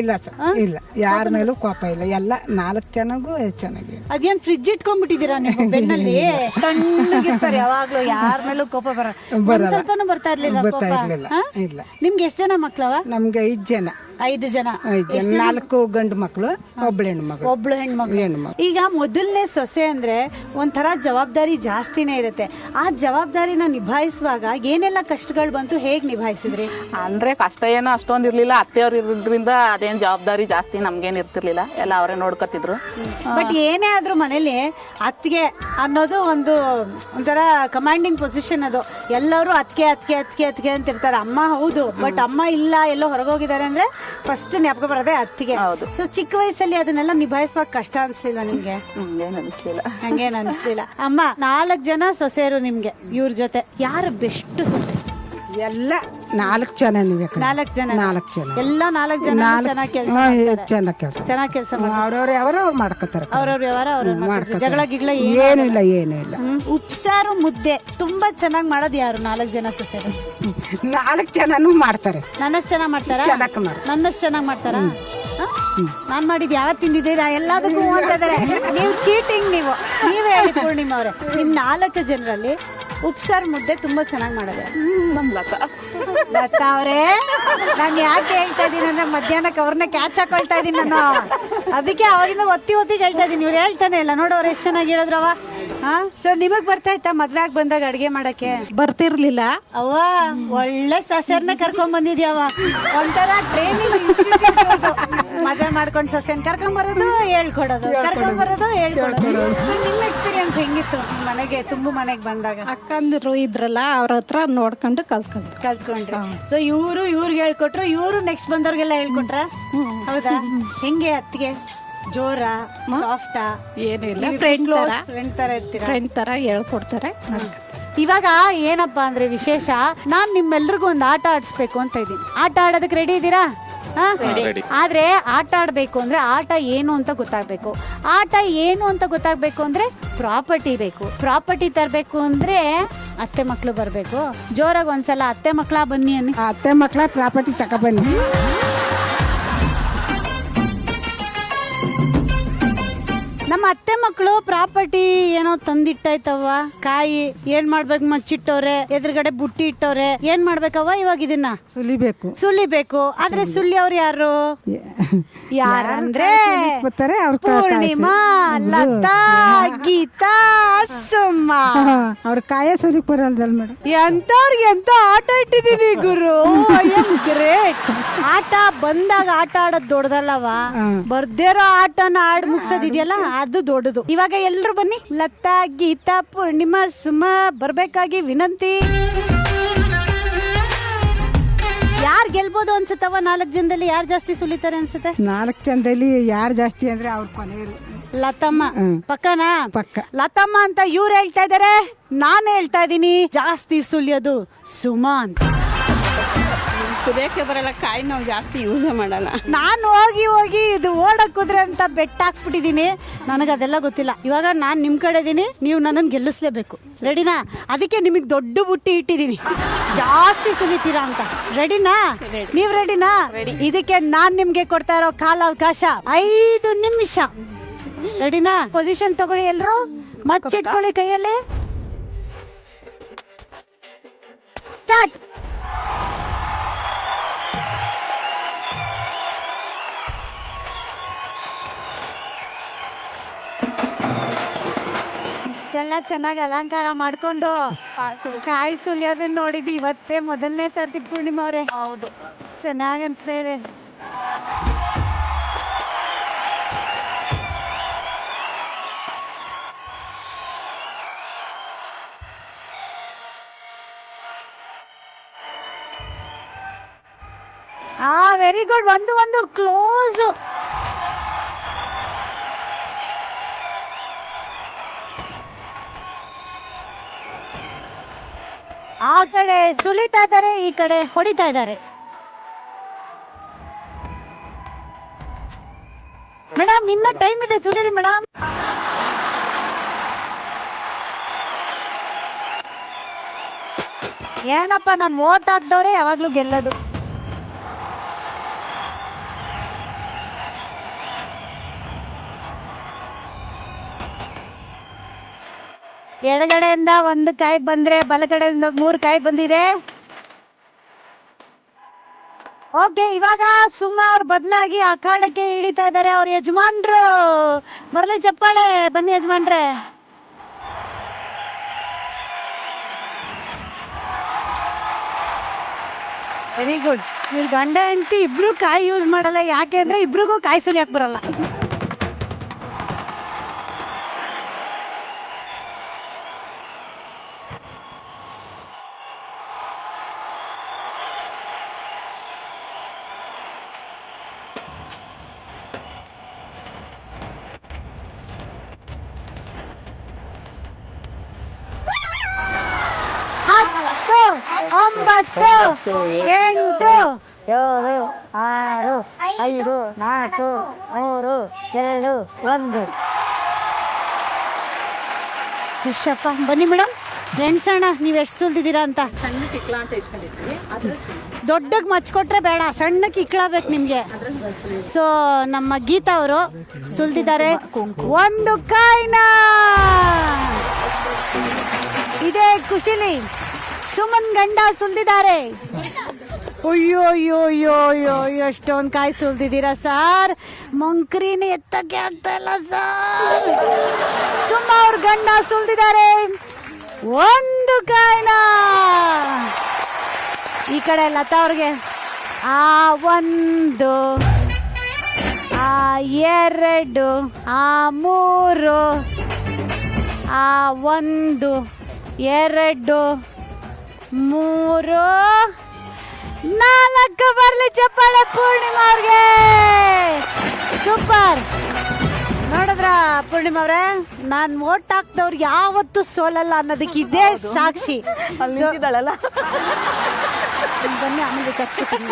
ಇಲ್ಲ ಯಾರ ಮೇಲೂ ಕೋಪ ಇಲ್ಲ. ಎಲ್ಲ 4 ಜನಗೂ ಚೆನ್ನಾಗಿ. ಅದೇನ್ ಫ್ರಿಡ್ಜ್ ಇಟ್ಕೊಂಡ್ಬಿಟ್ಟಿದೀರಾ ನೀವು ಬೆನ್ನಲ್ಲಿ? ತಣ್ಣಗಿರ್ತಾರೆ ಯಾವಾಗ್ಲೂ, ಯಾರ ಮೇಲೂ ಕೋಪ ಸ್ವಲ್ಪನೂ ಬರ್ತಾ ಇರ್ಲಿಲ್ಲ ಕೋಪ? ಇಲ್ಲ. ನಿಮ್ಗೆ ಎಷ್ಟ್ ಜನ ಮಕ್ಳವ? ನಮ್ಗೆ 5 ಜನ. 5 ಜನ. 4 ಗಂಡು ಮಕ್ಳು, ಒಬ್ಳು ಹೆಣ್ಮಕ್ಳು. ಈಗ ಮೊದಲನೇ ಸೊಸೆ ಅಂದ್ರೆ ಒಂಥರ ಜವಾಬ್ದಾರಿ ಜಾಸ್ತಿನೇ ಇರುತ್ತೆ. ಆ ಜವಾಬ್ದಾರಿನ ನಿಭಾಯಿಸುವಾಗ ಏನೆಲ್ಲ ಕಷ್ಟಗಳು ಬಂತು, ಹೇಗ್ ನಿಭಾಯಿಸಿದ್ರಿ? ಅಂದ್ರೆ ಕಷ್ಟ ಏನೋ ಅಷ್ಟೊಂದ್ ಇರ್ಲಿಲ್ಲ. ಅತ್ತೆಯವ್ರು ಇರೋದ್ರಿಂದ ಅದೇನ್ ಜವಾಬ್ದಾರಿ ಜಾಸ್ತಿ ನಮ್ಗೇನ್ ಇರ್ತಿರ್ಲಿಲ್ಲ. ಎಲ್ಲ ಅವರೇ ನೋಡ್ಕೊತಿದ್ರು. ಬಟ್ ಏನೇ ಆದ್ರೂ ಮನೇಲಿ ಅತ್ತಿಗೆ ಅನ್ನೋದು ಒಂಥರ ಕಮಾಂಡಿಂಗ್ ಪೊಸಿಷನ್. ಅದು ಎಲ್ಲರೂ ಅತ್ತಿಗೆ ಅಂತ ಇರ್ತಾರೆ. ಅಮ್ಮ ಹೌದು, ಬಟ್ ಅಮ್ಮ ಇಲ್ಲ, ಎಲ್ಲೋ ಹೊರಗೋಗಿದ್ದಾರೆ ಅಂದ್ರೆ ಫಸ್ಟ್ ಜ್ಞಾಪಕ ಬರೋದೇ ಅತ್ತಿಗೆ. ಸೊ ಚಿಕ್ಕ ವಯಸ್ಸಲ್ಲಿ ಅದನ್ನೆಲ್ಲ ನಿಭಾಯಿಸುವಾಗ ಕಷ್ಟ ಅನ್ಸ್ಲಿಲ್ವಾ ನಿಮ್ಗೆ? ಹಂಗೇನ್ ಅನ್ಸ್ಲಿಲ್ಲ. ಅಮ್ಮ 4 ಜನ ಸೊಸೆಯರು ನಿಮ್ಗೆ, ಇವ್ರ ಜೊತೆ ಯಾರು ಬೆಸ್ಟ್ ಸೊಸೆ? ಎಲ್ಲ 4 ಜನ. 4 ಜನ ಎಲ್ಲ 4 ಜನ ಚೆನ್ನಾಗಿ ಕೆಲಸ ಅವ್ರವ್ರು ಯಾವ್ಯಾವ ಮಾಡ್ಕೋತಾರೆ. ಅವ್ರವ್ರ ವ್ಯವಹಾರ ಅವ್ರ ಜಗಳ ಗಿಗಳ ಏನು ಇಲ್ಲ. ಉಪ್ಸಾರು ಮುದ್ದೆ ತುಂಬಾ ಚೆನ್ನಾಗಿ ಮಾಡೋದು ಯಾರು? 4 ಜನ ಸೊಸೆರು. 4 ಜನನು ಮಾಡ್ತಾರೆ. ನನ್ನಷ್ಟು ಚೆನ್ನಾಗಿ ಮಾಡ್ತಾರ? ನನ್ನಷ್ಟು ಚೆನ್ನಾಗಿ ಮಾಡ್ತಾರ? ನಾನ್ ಮಾಡಿದ್ ಯಾವತ್ತು ತಿಂದಿದ್ದೀರಾ? ಎಲ್ಲದಕ್ಕೂ ಅಂತಿದ್ದಾರೆ. ನೀವು ಚೀಟಿಂಗ್. ನೀವೇ ಹೇಳಿ ಪೂರ್ಣಿಮಾ ಅವ್ರೆ, ನಿಮ್ 4 ಜನರಲ್ಲಿ ಉಪ್ಸಾರು ಮುದ್ದೆ ತುಂಬಾ ಚೆನ್ನಾಗಿ ಮಾಡೋದು ಲತಾ ಅವ್ರೆ. ನಾನು ಯಾಕೆ ಹೇಳ್ತಾ ಇದೀನಿ ಅಂದ್ರೆ ಮಧ್ಯಾಹ್ನಕ್ಕೆ ಅವ್ರನ್ನ ಕ್ಯಾಚ್ ಹಾಕೊಳ್ತಾ ಇದೀನಿ ನಾನು. ಅದಕ್ಕೆ ಅವಾಗಿಂದ ಒತ್ತಿ ಹೇಳ್ತಾ ಇದೀನಿ. ಇವ್ರು ಹೇಳ್ತಾನೆ ಇಲ್ಲ ನೋಡು, ಅವ್ರು ಎಷ್ಟು ಚೆನ್ನಾಗಿ ಹೇಳಿದ್ರವ. ಸೊ ನಿಮಗ್ ಬರ್ತಾ ಇತ್ತಾ ಮದ್ವೆ ಆಗಿ ಬಂದಾಗ ಅಡ್ಗೆ ಮಾಡಕ್ಕೆ? ಬರ್ತಿರ್ಲಿಲ್ಲ. ಅವ್ವ ಒಳ್ಳೆ ಸೊಸೆರ್ನ ಕರ್ಕೊಂಡ್ ಬಂದಿದ್ಯಾವ. ಒಂಥರ ಟ್ರೈನಿಂಗ್. ಮದ್ವೆ ಮಾಡ್ಕೊಂಡ್ ಸೊಸೆನ್ ಕರ್ಕೊಂಬರೋದು ಹೇಳ್ಕೊಡೋದು, ನಿಮ್ಮ ಎಕ್ಸ್ಪೀರಿಯನ್ಸ್ ಹೆಂಗಿತ್ತು ಮನೆಗೆ, ತುಂಬು ಮನೆಗೆ ಬಂದಾಗ? ಅಕ್ಕಂದಿರು ಇದ್ರಲ್ಲ, ಅವ್ರ ಹತ್ರ ನೋಡ್ಕೊಂಡು ಕಲ್ತ್ಕೊಂಡ್ರಿ. ಸೊ ಇವ್ರಿಗೆ ಹೇಳ್ಕೊಟ್ರು, ಇವ್ರು ನೆಕ್ಸ್ಟ್ ಬಂದವ್ರಿಗೆಲ್ಲ ಹೇಳ್ಕೊಟ್ರ? ಹೌದಾ? ಹೆಂಗೆ ಅತ್ತಿಗೆ? ಜೋರ, ಸಾಫ್ಟಾ? ಏನು ಇಲ್ಲ, ಫ್ರೆಂಡ್ ತರ ಹೇಳ್ಕೊಡ್ತಾರೆ. ಇವಾಗ ಏನಪ್ಪಾ ಅಂದ್ರೆ ವಿಶೇಷ, ನಾನ್ ನಿಮ್ಮೆಲ್ರಿಗೂ ಒಂದು ಆಟ ಆಡಿಸ್ಬೇಕು ಅಂತ ಇದ್ದೀನಿ. ಆಟ ಆಡೋದಕ್ಕೆ ರೆಡಿ ಇದ್ದೀರಾ? ಆದ್ರೆ ಆಟ ಆಡ್ಬೇಕು ಅಂದ್ರೆ ಆಟ ಏನು ಅಂತ ಗೊತ್ತಾಗ್ಬೇಕು. ಆಟ ಏನು ಅಂತ ಗೊತ್ತಾಗ್ಬೇಕು ಅಂದ್ರೆ ಪ್ರಾಪರ್ಟಿ ಬೇಕು. ಪ್ರಾಪರ್ಟಿ ತರಬೇಕು ಅಂದ್ರೆ ಅತ್ತೆ ಮಕ್ಳು ಬರ್ಬೇಕು. ಜೋರಾಗಿ ಒಂದ್ಸಲ ಅತ್ತೆ ಮಕ್ಳ ಬನ್ನಿ ಅನ್ನಿ. ಅತ್ತೆ ಮಕ್ಳ ಪ್ರಾಪರ್ಟಿ ತಕ ಬನ್ನಿ. ನಮ್ಮ ಅತ್ತೆ ಮಕ್ಕಳು ಪ್ರಾಪರ್ಟಿ ಏನೋ ತಂದಿಟ್ಟಾಯ್ತವ್ವ. ಕಾಯಿ ಏನ್ ಮಾಡ್ಬೇಕು, ಮಚ್ಚಿಟ್ಟವ್ರೆ, ಎದುರುಗಡೆ ಬುಟ್ಟಿ ಇಟ್ಟವ್ರೆ. ಏನ್ ಮಾಡ್ಬೇಕವ್ವ ಇವಾಗ? ಇದನ್ನ ಸುಲಿಬೇಕು. ಆದ್ರೆ ಸುಲಿ ಅವ್ರು ಯಾರಂದ್ರೆ ಪೂರ್ಣಿಮಾ, ಲತಾ, ಗೀತಾ, ಸುಮ್ಮ. ಅವ್ರ ಕಾಯ ಸುಲಿಕ್ ಬರಲ್ದಲ್ ಮೇಡಮ್. ಎಂತವ್ರಿಗೆ ಎಂತ ಆಟ ಇಟ್ಟಿದೀನಿ ಗುರು. ಗ್ರೇಟ್. ಆಟ ಬಂದಾಗ ಆಟ ಆಡೋದ್ ದೊಡ್ಡದಲ್ಲವ, ಬರ್ದೇರೋ ಆಟನ ಆಡ್ ಮುಗ್ಸೋದಿದ್ಯಲ್ಲ ಅದು ದೊಡ್ಡದು. ಇವಾಗ ಎಲ್ರು ಬನ್ನಿ. ಲತಾ, ಗೀತಾ, ಪೂರ್ಣಿಮಾ, ಸುಮ ಬರ್ಬೇಕಾಗಿ ವಿನಂತಿ. ಯಾರು ಗೆಲ್ಬೋದು ಅನ್ಸುತ್ತವ 4 ಜನದಲ್ಲಿ ಯಾರು ಜಾಸ್ತಿ ಸುಲಿತಾರೆ ಅನ್ಸುತ್ತೆ? 4 ಜನದಲ್ಲಿ ಯಾರು ಜಾಸ್ತಿ ಅಂದ್ರೆ ಅವ್ರ ಕೊನೆಯರು. ಲತಮ್ಮ ಪಕ್ಕನಾ? ಪಕ್ಕ. ಲತಮ್ಮ ಅಂತ ಇವ್ರು ಹೇಳ್ತಾ ಇದಾರೆ, ನಾನು ಹೇಳ್ತಾ ಇದೀನಿ ಜಾಸ್ತಿ ಸುಲಿಯೋದು ಸುಮಾ ಅಂತ. ಸುಲಿಯಕ್ಕೆ ಬರಲ್ಲ, ಕಾಯಿ ನಾವು ಜಾಸ್ತಿ ಯೂಸ್ ಮಾಡಲ್ಲ. ನಾನು ಹೋಗಿ ಇದು ಓಡಕ್ ಕುದ್ರೆ ಅಂತ ಬೆಟ್ಟ ಹಾಕ್ಬಿಟ್ಟಿದೀನಿ. ನನಗದೆಲ್ಲ ಗೊತ್ತಿಲ್ಲ. ಇವಾಗ ನಾನ್ ನಿಮ್ ಕಡೆ ಇದೀನಿ, ನೀವು ನನ್ನನ್ನು ಗೆಲ್ಲಿಸ್ಲೇಬೇಕು. ರೆಡಿನಾ? ಅದಕ್ಕೆ ನಿಮಗ್ ದೊಡ್ಡ ಬುಟ್ಟಿ ಇಟ್ಟಿದೀನಿ, ಜಾಸ್ತಿ ಸುಲಿತೀರಾ ಅಂತ. ರೆಡಿನಾ? ನೀವ್ ರೆಡಿನಾ? ಇದಕ್ಕೆ ನಾನ್ ನಿಮ್ಗೆ ಕೊಡ್ತಾ ಇರೋ ಕಾಲಾವಕಾಶ 5 ನಿಮಿಷ. ರೆಡಿನಾ? ಪೊಸಿಷನ್ ತಗೊಳ್ಳಿ ಎಲ್ರು, ಮಚ್ಚಿಟ್ಕೊಳ್ಳಿ ಕೈಯಲ್ಲಿ. ಸ್ಟಾರ್ಟ್. ಇಷ್ಟೆಲ್ಲ ಚೆನ್ನಾಗಿ ಅಲಂಕಾರ ಮಾಡ್ಕೊಂಡು ಕಾಯಿ ಸುಲಿಯೋದನ್ನ ನೋಡಿದ್ವಿ ಇವತ್ತೇ ಮೊದಲನೇ ಸರ್ತಿ ಪೂರ್ಣಿಮಾ ಅವ್ರೆ. ಹೌದು, ಚೆನ್ನಾಗಿ ಅನ್ಸ್ತಾ. Very good. ಒಂದು ಕ್ಲೋಸ್. ಆ ಕಡೆ ಸುಲಿತಾ ಇದ್ದಾರೆ, ಈ ಕಡೆ ಹೊಡಿತಾ ಇದ್ದಾರೆ. ಮೇಡಮ್ ಇನ್ನ ಟೈಮ್ ಇದೆ, ಸುಲಿರಿ ಮೇಡಮ್. ಏನಪ್ಪ, ನಾನು ಓಟ್ ಹಾಕ್ದವ್ರೆ ಯಾವಾಗ್ಲೂ ಗೆಲ್ಲೋದು. ಎಡಗಡೆಯಿಂದ 1 ಕಾಯಿ ಬಂದ್ರೆ ಬಲಗಡೆಯಿಂದ 3 ಕಾಯಿ ಬಂದಿದೆ. ಓಕೆ, ಇವಾಗ ಸುಮಾ ಅವ್ರ ಬದಲಾಗಿ ಅಖಾಡಕ್ಕೆ ಇಳಿತಾ ಇದ್ದಾರೆ ಅವ್ರ ಯಜಮಾನ್ರು. ಬರಲಿ ಚಪ್ಪಾಳೆ, ಬನ್ನಿ ಯಜಮಾನ್ರೆ. Very good. ಇವ್ರ ಗಂಡ ಹೆಂಡತಿ ಇಬ್ರು ಕಾಯಿ ಯೂಸ್ ಮಾಡಲ್ಲ. ಯಾಕೆ ಅಂದ್ರೆ ಇಬ್ರಿಗೂ ಕಾಯಿ ಸುಲಿಯಕ್ ಬರಲ್ಲ. ಹತ್ತು, 9, 8, 7, 6, 5, 4, 3, 2, 1. ವಿಶಪ್ಪ, ಬನ್ನಿ ಮೇಡಮ್. ಫ್ರೆಂಡ್ಸ್ ಅಣ್ಣ, ನೀವು ಎಷ್ಟು ಸುಲ್ದಿದ್ದೀರಾ ಅಂತ. ಸಣ್ಣ ಕಿಕ್ಲ ಅಂತ ಇಟ್ಕೊಂಡಿದ್ವಿ, ದೊಡ್ಡಕ್ಕೆ ಮಚ್ಕೊಟ್ರೆ ಬೇಡ, ಸಣ್ಣಕ್ಕೆ ಇಕ್ಳಬೇಕು ನಿಮ್ಗೆ. ಸೊ ನಮ್ಮ ಗೀತಾ ಅವರು ಸುಲ್ದಿದ್ದಾರೆ 1 ಕಾಯಿನ. ಇದೇ ಖುಷಿಲಿ ಸುಮನ್ ಗಂಡ ಸುಲ್ದಿದ್ದಾರೆ. ಅಯ್ಯೋ ಅಯ್ಯೋ ಅಯ್ಯೋ ಅಯ್ಯೋ, ಎಷ್ಟೊಂದು ಕಾಯಿ ಸುಲ್ದಿದ್ದೀರಾ ಸರ್. ಮಂಕ್ರಿನ ಎತ್ತಕ್ಕೆ ಆಗ್ತಾ ಇಲ್ಲ ಸರ್. ಸುಮ್ಮ ಅವ್ರ ಗಂಡ ಸುಲ್ದಿದ್ದಾರೆ 1 ಕಾಯಿನ. ಈ ಕಡೆ ಲತಾ ಅವ್ರಿಗೆ 1, 2, 3, 1, 2, 3, 4 ಬರ್ಲಿ ಚಪ್ಪಾಳೆ ಪೂರ್ಣಿಮಾ ಅವ್ರಿಗೆ. ಸೂಪರ್. ನೋಡಿದ್ರ ಪೂರ್ಣಿಮಾ ಅವ್ರೆ, ನಾನ್ ಓಟ್ ಹಾಕ್ದವ್ರು ಯಾವತ್ತೂ ಸೋಲಲ್ಲ ಅನ್ನೋದಕ್ಕೆ ಇದೇ ಸಾಕ್ಷಿ. ಬನ್ನಿ ಆಮೇಲೆ ಚರ್ಚಿಸ್ತೀನಿ.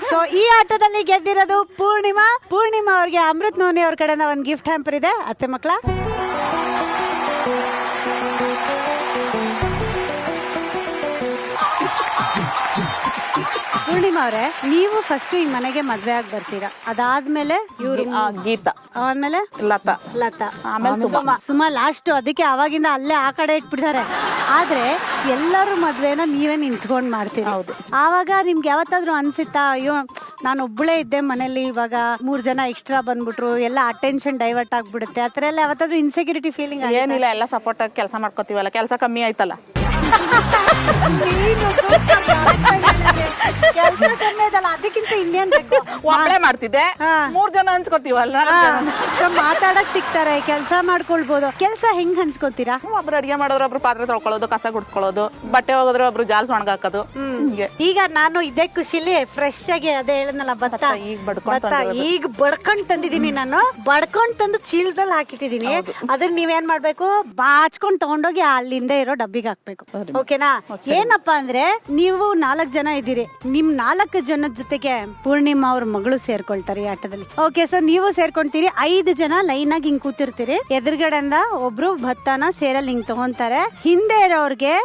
ಸೊ ಈ ಆಟದಲ್ಲಿ ಗೆದ್ದಿರೋದು ಪೂರ್ಣಿಮಾ. ಪೂರ್ಣಿಮಾ ಅವ್ರಿಗೆ ಅಮೃತ್ ನೋನಿ ಅವ್ರ ಕಡೆಯಿಂದ 1 ಗಿಫ್ಟ್ ಹ್ಯಾಂಪರ್ ಇದೆ. ಅತ್ತೆ ಮಕ್ಕಳ, ಪೂರ್ಣಿಮಾ ಅವರೇ, ನೀವು ಫಸ್ಟ್ ಈ ಮನೆಗೆ ಮದ್ವೆ ಆಗಿ ಬರ್ತೀರಾ, ಅದಾದ್ಮೇಲೆ ಇವ್ರು ಗೀತಾ, ಆಮೇಲೆ ಲತಾ, ಆಮೇಲೆ ಸುಮಾ ಲಾಸ್ಟ್. ಅದಕ್ಕೆ ಅವಾಗಿಂದ ಅಲ್ಲೇ ಆ ಕಡೆ ಇಟ್ಬಿಡ್ತಾರೆ. ಆದ್ರೆ ಎಲ್ಲರೂ ಮದ್ವೆನ ನೀವೇ ನಿಂತ್ಕೊಂಡ್ ಮಾಡ್ತೀರಿ. ಹೌದು. ಆವಾಗ ನಿಮ್ಗೆ ಯಾವತ್ತಾದ್ರೂ ಅನ್ಸಿತ್ತಾ, ಅಯ್ಯೋ ನಾನು ಒಬ್ಬಳೇ ಇದ್ದೆ ಮನೇಲಿ, ಇವಾಗ 3 ಜನ ಎಕ್ಸ್ಟ್ರಾ ಬಂದ್ಬಿಟ್ರು, ಎಲ್ಲ ಅಟೆನ್ಷನ್ ಡೈವರ್ಟ್ ಆಗ್ಬಿಡುತ್ತೆ, ಆತರ ಎಲ್ಲ ಯಾವತ್ತಾದ್ರೂ ಇನ್ಸೆಕ್ಯೂರಿಟಿ ಫೀಲಿಂಗ್? ಏನಿಲ್ಲ, ಎಲ್ಲ ಸಪೋರ್ಟ್ ಆಗಿ ಕೆಲಸ ಮಾಡ್ಕೋತೀವಲ್ಲ, ಕೆಲಸ ಕಮ್ಮಿ ಆಯ್ತಲ್ಲ. ಕೆಲಸ ಕಮ್ಮಿ ಇದಲ್ಲ, ಅದಕ್ಕಿಂತ ಬಿಟ್ಟು ಇನ್ನೇನ್ ಬೇಕು? ಒಬ್ಳೆ ಮಾಡ್ತಿದ್ದೆ, 3 ಜನ ಹಂಚ್ಕೊತೀವಲ್ಲ, ಮಾತಾಡಕ್ ಸಿಗ್ತಾರೆ, ಕೆಲಸ ಮಾಡ್ಕೊಳ್ಬೋದು. ಕೆಲಸ ಹೆಂಗ್ ಹಂಚ್ಕೊತೀರಾ? ಒಬ್ರು ಅಡಿಗೆ ಮಾಡೋರು, ಒಬ್ರು ಪಾತ್ರೆ ತೊಳ್ಕೊಳ್ಳೋದು, ಕಸ ಗುಡ್ಸ್ಕೊಳ್ಳೋದು, ಬಟ್ಟೆ ಹೋಗೋದ್ರು ಒಬ್ರು ಜಾಲ್ಸ್ ಒಣಗಾಕೋದು. ಈಗ ನಾನು ಇದೇ ಖುಷಿಲಿ ಫ್ರೆಶ್ ಆಗಿ ಅದೇ ಹೇಳದ್ನಲ್ಲ ಭತ್ತ, ಈಗ ಬಡ್ಕೊಂಡ್ ತಂದಿದೀನಿ. ನಾನು ಬಡ್ಕೊಂಡ್ ತಂದು ಚೀಲದಲ್ಲಿ ಹಾಕಿಟ್ಟಿದೀನಿ. ಅದನ್ನ ನೀವೇನ್ ಮಾಡ್ಬೇಕು, ಬಾಚ್ಕೊಂಡ್ ತಗೊಂಡೋಗಿ ಅಲ್ಲಿಂದ ಇರೋ ಡಬ್ಬಿಗೆ ಹಾಕ್ಬೇಕು. ಓಕೆನಾ? ಏನಪ್ಪಾ ಅಂದ್ರೆ ನೀವು 4 ಜನ ಇದ್ದೀರಿ. ನಿಮ್ 4 ಜನದ ಜೊತೆಗೆ ಪೂರ್ಣಿಮಾ ಅವ್ರ ಮಗಳು ಸೇರ್ಕೊಳ್ತಾರೆ ಈ ಆಟದಲ್ಲಿ. ಓಕೆ, ಸೊ ನೀವು ಸೇರ್ಕೊಂತೀರಿ. 5 ಜನ ಲೈನ್ ಆಗಿ ಹಿಂಗ್ ಕೂತಿರ್ತೀರಿ. ಎದುರುಗಡೆಯಿಂದ ಒಬ್ರು ಭತ್ತನ ಸೇರಲ್ಲಿ ಹಿಂಗ್ ತಗೊಂತಾರೆ. ಹಿಂದೆ ಇರೋರ್ಗೆ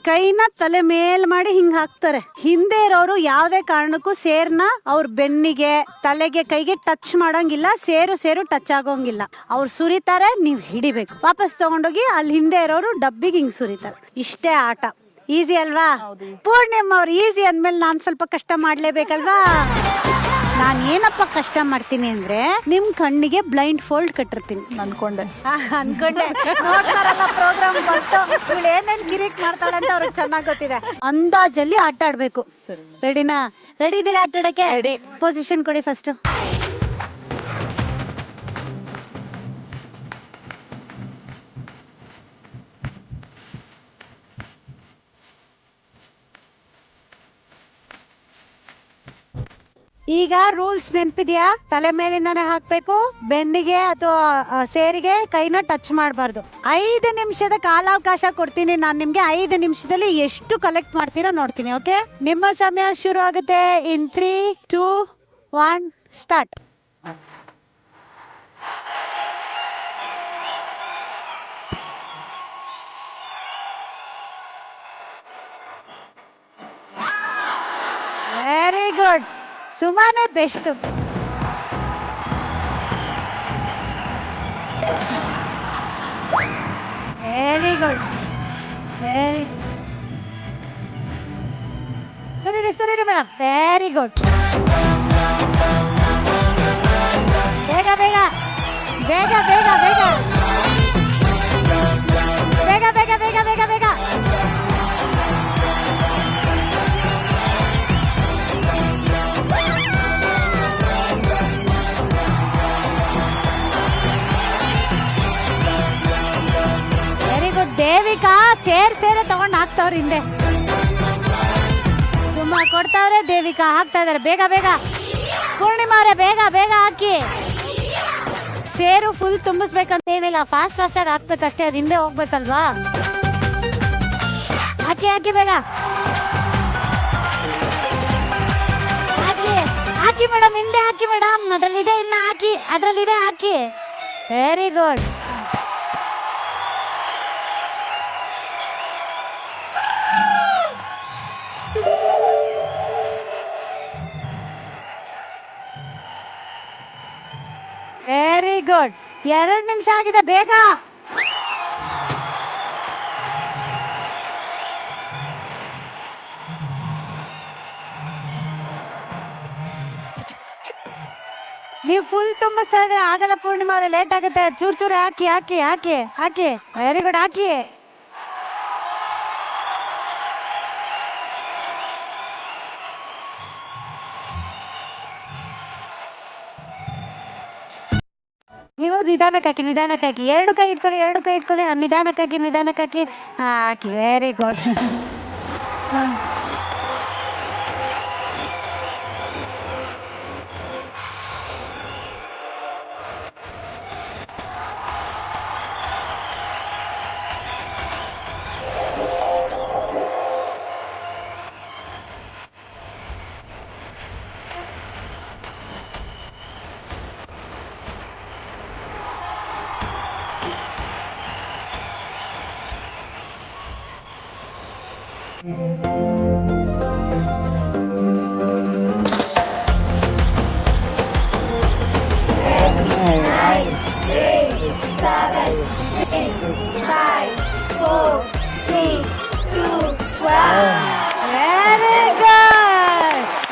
ಕೈನ ತಲೆ ಮೇಲ್ ಮಾಡಿ ಹಿಂಗ್ ಹಾಕ್ತಾರೆ. ಹಿಂದೆ ಇರೋರು ಯಾವ್ದೇ ಕಾರಣಕ್ಕೂ ಸೇರ್ನ ಅವ್ರ ಬೆನ್ನಿಗೆ, ತಲೆಗೆ, ಕೈಗೆ ಟಚ್ ಮಾಡಂಗಿಲ್ಲ. ಸೇರು ಟಚ್ ಆಗೋಂಗಿಲ್ಲ. ಅವ್ರು ಸುರಿತಾರೆ, ನೀವ್ ಹಿಡಿಬೇಕು. ವಾಪಸ್ ತಗೊಂಡೋಗಿ ಅಲ್ಲಿ ಹಿಂದೆ ಇರೋರು ಡಬ್ಬಿಗೆ ಹಿಂಗ್ ಸುರಿತಾರೆ. ಇಷ್ಟೇ ಆಟ. ಈಸಿ ಅಲ್ವಾ? ಪೂರ್ಣಿಮಾ ಅವ್ರು ಈಸಿ ಅಂದ್ಮೇಲೆ ನಾನ್ ಸ್ವಲ್ಪ ಕಷ್ಟ ಮಾಡ್ಲೇಬೇಕಲ್ವಾ? ನಾನ್ ಏನಪ್ಪ ಕಷ್ಟ ಮಾಡ್ತೀನಿ ಅಂದ್ರೆ ನಿಮ್ ಕಣ್ಣಿಗೆ ಬ್ಲೈಂಡ್ ಫೋಲ್ಡ್ ಕಟ್ಟಿರ್ತೀನಿ. ಅನ್ಕೊಂಡೆ ನೋಡ್ತಾರಲ್ಲ ಪ್ರೋಗ್ರಾಮ್ ಬಂತು, ಇವಳು ಏನೇನ್ ಕಿರಿಕ್ ಮಾಡ್ತಾಳೆ ಅಂತ ಅವ್ರಿಗೆ ಚೆನ್ನಾಗ್ ಗೊತ್ತಿದೆ. ಅಂದಾಜಲ್ಲಿ ಆಟ ಆಡ್ಬೇಕು. ರೆಡಿನಾ? ರೆಡಿ ಇದೀರಾ ಆಟ ಆಡಕ್ಕೆ? ರೆಡಿ. ಪೊಸಿಷನ್ ಕೊಡಿ ಫಸ್ಟ್. ಈಗ ರೂಲ್ಸ್ ನೆನ್ಪಿದ್ಯಾ? ತಲೆ ಮೇಲಿಂದಾನೆ ಹಾಕ್ಬೇಕು. ಬೆನ್ನಿಗೆ ಅಥವಾ ಸೇರಿಗೆ ಕೈನ ಟಚ್ ಮಾಡಬಾರ್ದು. 5 ನಿಮಿಷದ ಕಾಲಾವಕಾಶ ಕೊಡ್ತೀನಿ ನಾನು ನಿಮ್ಗೆ. 5 ನಿಮಿಷದಲ್ಲಿ ಎಷ್ಟು ಕಲೆಕ್ಟ್ ಮಾಡ್ತೀರಾ ನೋಡ್ತೀನಿ. ಓಕೆ, ನಿಮ್ಮ ಸಮಯ ಶುರು ಆಗುತ್ತೆ. In 3, 2, 1 start. Very good. ಸುಮಾನೆ ಬೆಸ್ಟ್. Very good. ಸುರೀರಿ ಮೇಡಮ್. Very good. ಬೇಗ ಬೇಗ ಬೇಗ ಬೇಗ ಬೇಗ ಬೇಗ ಬೇಗ ಬೇಗ ಬೇಗ ಬೇಗ. ದೇವಿಕಾ ಸೇರೆ ತಗೊಂಡ್ ಹಾಕ್ತಾವ್ರ ಹಿಂದೆ. ಸುಮ್ಮ ಕೊಡ್ತಾವ್ರೆ, ದೇವಿಕಾ ಹಾಕ್ತಾ ಇದಾರೆ. ಬೇಗ ಬೇಗ ಪೂರ್ಣಿಮಾ ಅವರೇ, ಬೇಗ ಬೇಗ ಹಾಕಿ. ಸೇರು ಫುಲ್ ತುಂಬಿಸ್ಬೇಕಂತ ಏನಿಲ್ಲ, ಫಾಸ್ಟ್ ಆಗಿ ಹಾಕ್ಬೇಕಷ್ಟೇ. ಅದು ಹಿಂದೆ ಹೋಗ್ಬೇಕಲ್ವಾ? ಹಾಕಿ ಬೇಗ ಹಾಕಿ ಮೇಡಮ್. ಹಿಂದೆ ಹಾಕಿ ಮೇಡಮ್. ಅದ್ರಲ್ಲಿದೆ, ಇನ್ನ ಹಾಕಿ. ಅದ್ರಲ್ಲಿದೆ, ಹಾಕಿ. Very good. Very good. 2 ನಿಮಿಷ ಆಗಿದೆ. ಬೇಗ ನೀವು ಫುಲ್ ತುಂಬಿಸ್ತಾ ಇದ್ರೆ ಆಗಲ್ಲ ಪೂರ್ಣಿಮಾ ಅವರೇ, ಲೇಟ್ ಆಗುತ್ತೆ. ಚೂರು ಹಾಕಿ ಹಾಕಿ ಹಾಕಿ ಹಾಕಿ. Very good. ಹಾಕಿ. ನೀವು ನಿಧಾನಕ್ಕಾಕಿ. 2 ಕೈ ಇಟ್ಕೊಳ್ಳಿ. ನಿಧಾನಕ್ಕಾಕಿ ಹಾಕಿ. Very good.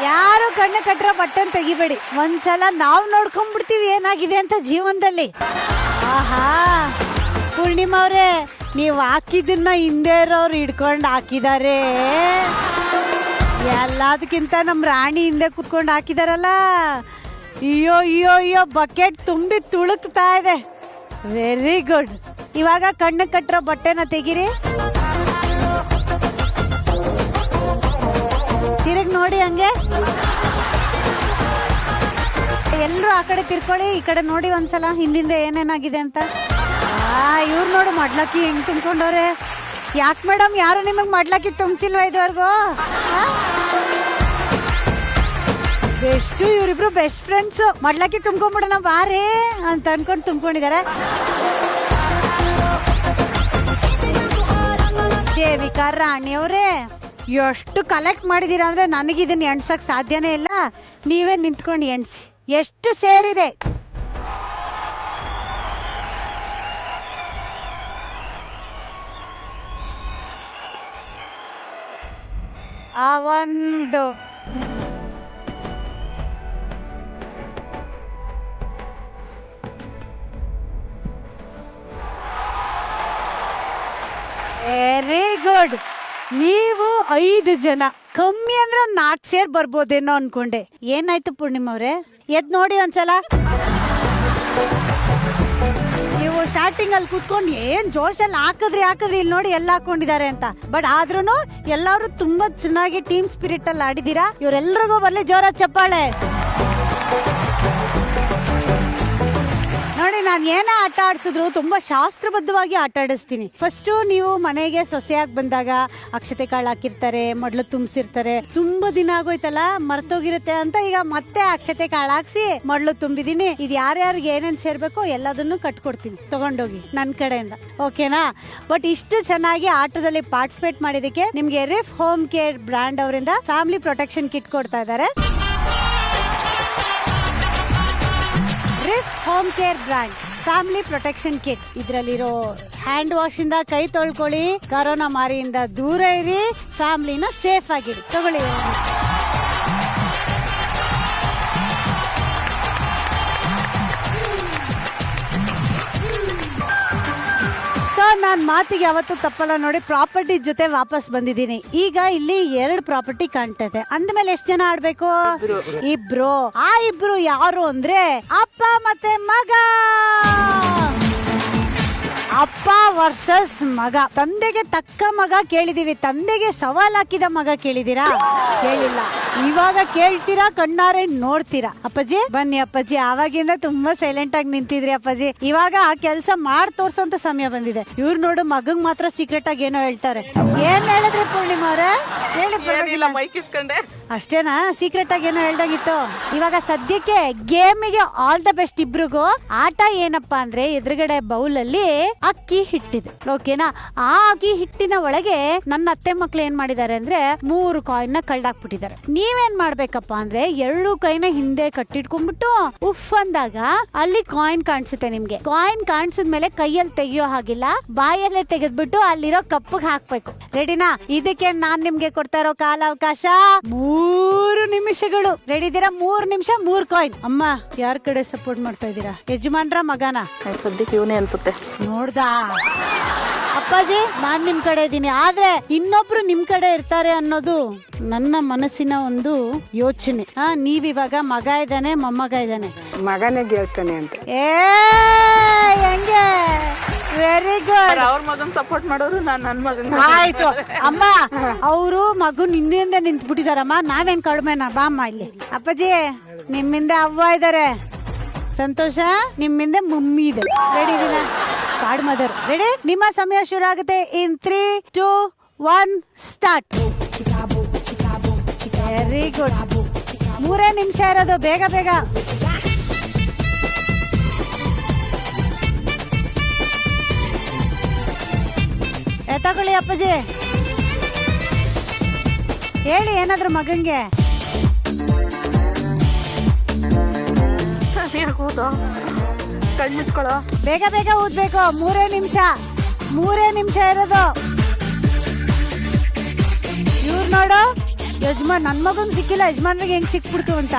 ಯಾರು ಕಣ್ಣು ಕಟ್ಟರೆ ಬಟ್ಟನ್ ತೆಗಿಬೇಡಿ. ಒಂದ್ಸಲ ನಾವು ನೋಡ್ಕೊಂಡ್ಬಿಡ್ತೀವಿ ಏನಾಗಿದೆ ಅಂತ ಜೀವನದಲ್ಲಿ. ಆಹಾ ಪೂರ್ಣಿಮಾ ಅವ್ರೆ, ನೀವು ಹಾಕಿದ್ದನ್ನ ಹಿಂದೆ ಇರೋರು ಹಿಡ್ಕೊಂಡು ಹಾಕಿದ್ದಾರೆ. ಎಲ್ಲದಕ್ಕಿಂತ ನಮ್ಮ ರಾಣಿ ಹಿಂದೆ ಕುತ್ಕೊಂಡು ಹಾಕಿದಾರಲ್ಲ, ಅಯ್ಯೋ ಅಯ್ಯೋ ಅಯ್ಯೋ ಬಕೆಟ್ ತುಂಬಿ ತುಳುಕ್ತಾ ಇದೆ. Very good. ಇವಾಗ ಕಣ್ಣು ಕಟ್ಟಿರೋ ಬಟ್ಟೆನ ತೆಗಿರಿ, ತಿರುಗಿ ನೋಡಿ ಹಂಗೆ. ಎಲ್ಲರೂ ಆ ಕಡೆ ತಿರ್ಕೊಳ್ಳಿ, ಈ ಕಡೆ ನೋಡಿ ಒಂದ್ಸಲ ಹಿಂದಿಂದ ಏನೇನಾಗಿದೆ ಅಂತ. ಇವ್ರು ನೋಡು ಮಡ್ಲಕ್ಕಿ ಹೆಂಗ್ ತುಂಬ್ಕೊಂಡವ್ರೆ. ಯಾಕೆ ಮೇಡಮ್ ಯಾರು ನಿಮಗ್ ಮಡ್ಲಕ್ಕಿ ತುಂಬಿಸಿಲ್ವಾ ಇದುವರೆಗೂ? ಬೆಸ್ಟ್, ಇವರಿಬ್ರು ಬೆಸ್ಟ್ ಫ್ರೆಂಡ್ಸ್. ಮಡ್ಲಕ್ಕಿ ತುಂಬ್ಕೊಂಡ್ಬಿಡೋಣ ಬಾರೇ ಅಂತ ಅನ್ಕೊಂಡು ತುಂಬ್ಕೊಂಡಿದ್ದಾರೆ. ದೇವಿಕಾ ರಾಣಿಯವರೇ, ಎಷ್ಟು ಕಲೆಕ್ಟ್ ಮಾಡಿದೀರಾ ಅಂದ್ರೆ ನನಗಿದನ್ನ ಎಣ್ಸಕ್ ಸಾಧ್ಯನೇ ಇಲ್ಲ. ನೀವೇ ನಿಂತ್ಕೊಂಡು ಎಣ್ಸಿ ಎಷ್ಟು ಸೇರಿದೆ. ಆ ಒಂದು ವೆರಿ ಗುಡ್. ನೀವು 5 ಜನ, ಕಮ್ಮಿ ಅಂದ್ರೆ 4 ಸೇರ್ ಬರ್ಬೋದೇನೋ ಅನ್ಕೊಂಡೆ. ಏನಾಯ್ತು ಪೂರ್ಣಿಮವ್ರೆ? ಎದ್ ನೋಡಿ ಒಂದ್ಸಲ. ನೀವು ಸ್ಟಾರ್ಟಿಂಗ್ ಅಲ್ಲಿ ಕುತ್ಕೊಂಡು ಏನ್ ಜೋಶಲ್ಲಿ ಹಾಕಿದ್ರಿ ಇಲ್ಲಿ ನೋಡಿ ಎಲ್ಲ ಹಾಕೊಂಡಿದ್ದಾರೆ ಅಂತ. ಬಟ್ ಆದ್ರೂನು ಎಲ್ಲಾರು ತುಂಬಾ ಚೆನ್ನಾಗಿ ಟೀಮ್ ಸ್ಪಿರಿಟ್ ಅಲ್ಲಿ ಆಡಿದೀರಾ. ಇವರೆಲ್ರಿಗೂ ಬರ್ಲಿ ಜೋರ ಚಪ್ಪಾಳೆ. ನೋಡಿ, ನಾನು ಏನೇ ಆಟ ಆಡಿಸಿದ್ರು ತುಂಬಾ ಶಾಸ್ತ್ರಬದ್ಧವಾಗಿ ಆಟ ಆಡಿಸ್ತೀನಿ. ಫಸ್ಟ್ ನೀವು ಮನೆಗೆ ಸೊಸೆಯಾಗಿ ಬಂದಾಗ ಅಕ್ಷತೆ ಕಾಳು ಹಾಕಿರ್ತಾರೆ, ಮಡ್ಲು ತುಂಬಿಸಿರ್ತಾರೆ. ತುಂಬಾ ದಿನ ಆಗೋಯ್ತಲ್ಲ, ಮರ್ತೋಗಿರುತ್ತೆ ಅಂತ ಈಗ ಮತ್ತೆ ಅಕ್ಷತೆ ಕಾಳು ಹಾಕ್ಸಿ ಮಡ್ಲು ತುಂಬಿದೀನಿ. ಇದು ಯಾರ್ಯಾರಿಗೆ ಏನೇನ್ ಸೇರ್ಬೇಕೋ ಎಲ್ಲದನ್ನು ಕಟ್ಕೊಡ್ತೀನಿ ತಗೊಂಡೋಗಿ ನನ್ನ ಕಡೆಯಿಂದ. ಓಕೆನಾ? ಬಟ್ ಇಷ್ಟು ಚೆನ್ನಾಗಿ ಆಟದಲ್ಲಿ ಪಾರ್ಟಿಸಿಪೇಟ್ ಮಾಡಿದಕ್ಕೆ ನಿಮ್ಗೆ ರಿಫ್ ಹೋಮ್ ಕೇರ್ ಬ್ರ್ಯಾಂಡ್ ಅವರಿಂದ ಫ್ಯಾಮಿಲಿ ಪ್ರೊಟೆಕ್ಷನ್ ಕಿಟ್ ಕೊಡ್ತಾ ಇದ್ದಾರೆ. ರಿಫ್ home care brand family protection kit. ಇದರಲ್ಲಿರೋ ಹ್ಯಾಂಡ್ ವಾಶ್ ಇಂದ ಕೈ ತೊಳ್ಕೊಳ್ಳಿ, ಕರೋನಾ ಮಾರಿಯಿಂದ ದೂರ ಇರಿ, ಫ್ಯಾಮಿಲಿನ ಸೇಫ್ ಆಗಿರಿ. ತಗೊಳ್ಳಿ. ನಾನು ಮಾತಿಗೆ ಯಾವತ್ತೂ ತಪ್ಪಲ್ಲ ನೋಡಿ. ಪ್ರಾಪರ್ಟಿ ಜೊತೆ ವಾಪಸ್ ಬಂದಿದ್ದೀನಿ. ಈಗ ಇಲ್ಲಿ 2 ಪ್ರಾಪರ್ಟಿ ಕಾಣ್ತದೆ. ಅಂದ್ಮೇಲೆ ಎಷ್ಟು ಜನ ಆಡ್ಬೇಕು? ಇಬ್ರು. ಆ ಇಬ್ರು ಯಾರು ಅಂದ್ರೆ ಅಪ್ಪ ಮತ್ತೆ ಮಗ. ಅಪ್ಪ ವರ್ಸಸ್ ಮಗ. ತಂದೆಗೆ ತಕ್ಕ ಮಗ ಕೇಳಿದೀವಿ, ತಂದೆಗೆ ಸವಾಲ್ ಹಾಕಿದ ಮಗ ಕೇಳಿದೀರಾ? ಕೇಳಿಲ್ಲ. ಇವಾಗ ಕೇಳ್ತೀರಾ, ಕಣ್ಣಾರೆ ನೋಡ್ತೀರಾ. ಅಪ್ಪಾಜಿ ಬನ್ನಿ. ಅಪ್ಪಾಜಿ ಆವಾಗಿಂದ ತುಂಬಾ ಸೈಲೆಂಟ್ ಆಗಿ ನಿಂತಿದ್ರಿ ಅಪ್ಪಾಜಿ. ಇವಾಗ ಆ ಕೆಲಸ ಮಾಡಿ ತೋರ್ಸೋಂತ ಸಮಯ ಬಂದಿದೆ. ಇವ್ರು ನೋಡು ಮಗಂಗ್ ಮಾತ್ರ ಸೀಕ್ರೆಟ್ ಆಗಿ ಏನೋ ಹೇಳ್ತಾರೆ. ಏನ್ ಹೇಳಿದ್ರಿ ಪೂರ್ಣಿಮಾ ಅವ್ರೆ? ಹೇಳಿ. ಅಷ್ಟೇನಾ? ಸೀಕ್ರೆಟ್ ಆಗಿ ಏನೋ ಹೇಳ್ದಾಗಿತ್ತು. ಇವಾಗ ಸದ್ಯಕ್ಕೆ ಗೇಮಿಗೆ ಆಲ್ ದ ಬೆಸ್ಟ್ ಇಬ್ರಿಗೂ. ಆಟ ಏನಪ್ಪಾ ಅಂದ್ರೆ ಎದುರುಗಡೆ ಬೌಲ್ ಅಲ್ಲಿ ಅಕ್ಕಿ ಹಿಟ್ಟಿದೆ. ಓಕೆನಾ? ಆ ಅಕ್ಕಿ ಹಿಟ್ಟಿನ ಒಳಗೆ ನನ್ನ ಅತ್ತೆ ಮಕ್ಳು ಏನ್ ಮಾಡಿದ್ದಾರೆ ಅಂದ್ರೆ 3 ಕಾಯಿನ್ ನ ಕಳ್ದಾಕ್ಬಿಟ್ಟಿದ್ದಾರೆ. ನೀವೇನ್ ಮಾಡ್ಬೇಕಪ್ಪ ಅಂದ್ರೆ 2 ಕೈನ ಹಿಂದೆ ಕಟ್ಟಿಟ್ಕೊಂಡ್ಬಿಟ್ಟು ಉಫ್ ಅಂದಾಗ ಅಲ್ಲಿ ಕಾಯಿನ್ ಕಾಣಿಸುತ್ತೆ ನಿಮ್ಗೆ. ಕಾಯಿನ್ ಕಾಣಿಸಿದ್ಮೇಲೆ ಕೈಯಲ್ಲಿ ತೆಗಿಯೋ ಹಾಗಿಲ್ಲ, ಬಾಯಲ್ಲೇ ತೆಗೆದ್ಬಿಟ್ಟು ಅಲ್ಲಿರೋ ಕಪ್ಪಿಗೆ ಹಾಕ್ಬೇಕು. ರೆಡಿನಾ? ಇದಕ್ಕೆ ನಾನ್ ನಿಮ್ಗೆ ಕೊಡ್ತಾ ಇರೋ ಕಾಲಾವಕಾಶ 3 ನಿಮಿಷಗಳು. ರೆಡಿ ಇದ್ದೀರಾ? 3 ನಿಮಿಷ 3 ಕಾಯಿನ್. ಅಮ್ಮ ಯಾರ ಕಡೆ ಸಪೋರ್ಟ್ ಮಾಡ್ತಾ ಇದ್ದೀರಾ? ಯಜಮಾನ್ರ ಮಗನ? ಸದ್ಯಕ್ಕೆ ಇವನೇ ಅನ್ಸುತ್ತೆ. ನೋಡ್ದಾ ಅಪ್ಪಾಜಿ, ನಾನ್ ನಿಮ್ ಕಡೆ ಇದ್ದೀನಿ. ಆದ್ರೆ ಇನ್ನೊಬ್ರು ನಿಮ್ ಕಡೆ ಇರ್ತಾರೆ ಅನ್ನೋದು ನನ್ನ ಮನಸ್ಸಿನ ಒಂದು ಯೋಚನೆ. ನೀವಿವಾಗ ಮಗ ಇದ್ದಾನೆ, ಮೊಮ್ಮಗ ಇದ್ದಾನೆ. ಮಗನೇ ಗೆಲ್ತಾನೆ ಅಂತ. ಹೆಂಗೆ? Very good. ಅವ್ರ ಮಗನ್ ಸಪೋರ್ಟ್ ಮಾಡೋರು, ನಾನ್ ನನ್ ಮಗನ್. ಆಯ್ತು ಅಮ್ಮ, ಅವರು ಮಗನ್ ಹಿಂದಿಂದ ನಿಂತ್ ಬಿಟ್ಟಿದಾರಮ್ಮ. ನಾವೇನ್ ಕಡಿಮೆನಾ? ಬಾಮ್ಮ ಇಲ್ಲಿ. ಅಪ್ಪಾಜಿ ನಿಮ್ಮಿಂದ ಅವ್ವ ಇದಾರೆ, ಸಂತೋಷ. ನಿಮ್ಮಿಂದ ಮಮ್ಮಿ ಇದೆ. ರೆಡಿ ಇದೀನಾ? Card mother ready? ನಿಮ್ಮ ಸಮಯ ಶುರು ಆಗುತ್ತೆ. In 3, 2, 1 start. Very good. 3 ನಿಮಿಷ ಇರೋದು. ಬೇಗ ಬೇಗ. ತಗೊಳ್ಳಿ ಅಪ್ಪಾಜಿ. ಹೇಳಿ ಏನಾದ್ರು ಮಗಂಗೆ. ಕಣ್ಮಿಟ್ಕೊಳ್ಳೋ. ಬೇಗ ಬೇಗ ಊದ್ಬೇಕು. 3 ನಿಮಿಷ ಇರೋದು. ಇವ್ರು ನೋಡು, ಯಜಮಾನ್ ನನ್ ಮಗಂಗ್ ಸಿಕ್ಕಿಲ್ಲ, ಯಜಮಾನ್ರಿಗೆ ಹೆಂಗ್ ಸಿಕ್ಬಿಡ್ತು ಅಂತ.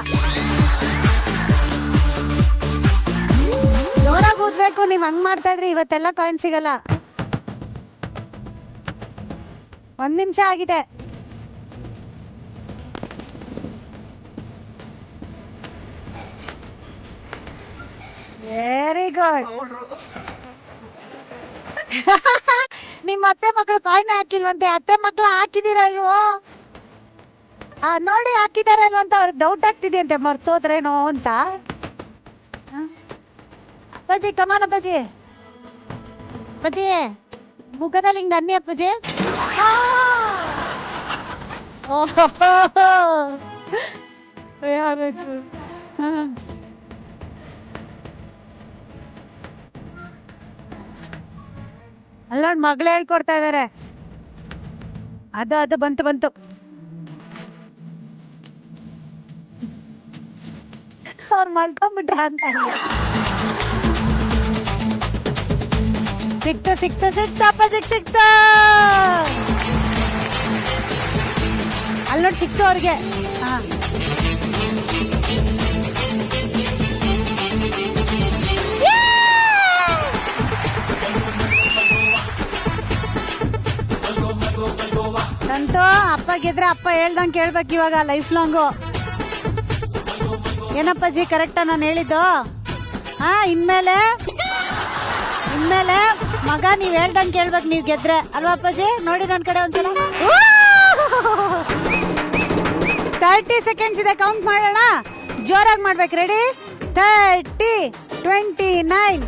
ಜೋರಾಗಿ ಊದ್ಬೇಕು. ನೀವ್ ಹಂಗ್ ಮಾಡ್ತಾ ಇದ್ರಿ ಇವತ್ತೆಲ್ಲ ಕಾಯಿನ್ ಸಿಗಲ್ಲ. 1 ನಿಮಿಷ ಆಗಿದೆ. Very good. ನಿಮ್ಮ ಅತ್ತೆ ಮಕ್ಕಳು ಕಾಯಿನ ಹಾಕಿಲ್ವಂತೆ, ಅತ್ತೆ ಮಕ್ಕಳು ಹಾಕಿದೀರ ಇಲ್ವೋ? ನೋಡಿ ಹಾಕಿದಾರಲ್ವ ಅಂತ ಅವ್ರಿಗೆ ಡೌಟ್ ಆಗ್ತಿದೆ ಮರ್ತೋದ್ರೇನೋ ಅಂತ. ಅಪ್ಪಾಜಿ ಕಮಾನ್ ಅಪ್ಪಾಜಿ, ಅಪ್ಪಾಜಿ ಮುಖದಲ್ಲಿ ಹಿಂಗ ಅನ್ನಿ ಅಪ್ಪಾಜಿ. ಅಲ್ಲೋಡ್ ಮಗಳೇ ಹೇಳ್ಕೊಡ್ತಾ ಇದಾರೆ. ಅದು ಬಂತು ಅವ್ರು ಮಲ್ಕೊಂಡ್ಬಿಟ್ರ ಅಂತ. ಸಿಕ್ತ ಅಪ್ಪಾಜಿಗ್ ಸಿಕ್ತ. ಅಲ್ಲಿ ನೋಡಿ ಸಿಕ್ತು ಅವ್ರಿಗೆ. ಅಂತೂ ಅಪ್ಪ ಗೆದ್ರೆ ಅಪ್ಪ ಹೇಳ್ದಂಗೆ ಕೇಳ್ಬೇಕು ಇವಾಗ ಲೈಫ್ ಲಾಂಗು. ಏನಪ್ಪಾಜಿ ಕರೆಕ್ಟಾ ನಾನು ಹೇಳಿದ್ದು? ಇನ್ಮೇಲೆ ಮಗ ನೀವ್ ಹೇಳ್ದಂಗೆ ಕೇಳ್ಬೇಕು ನೀವ್ ಗೆದ್ರೆ ಅಲ್ವಾ ಅಪ್ಪಾಜಿ? ನೋಡಿ ನನ್ ಕಡೆ ಒಂದ್ಸಲ. 30 ಸೆಕೆಂಡ್ಸ್ ಇದೆ, ಕೌಂಟ್ ಮಾಡೋಣ. ಜೋರಾಗಿ ಮಾಡ್ಬೇಕು. ರೆಡಿ? 30, 29.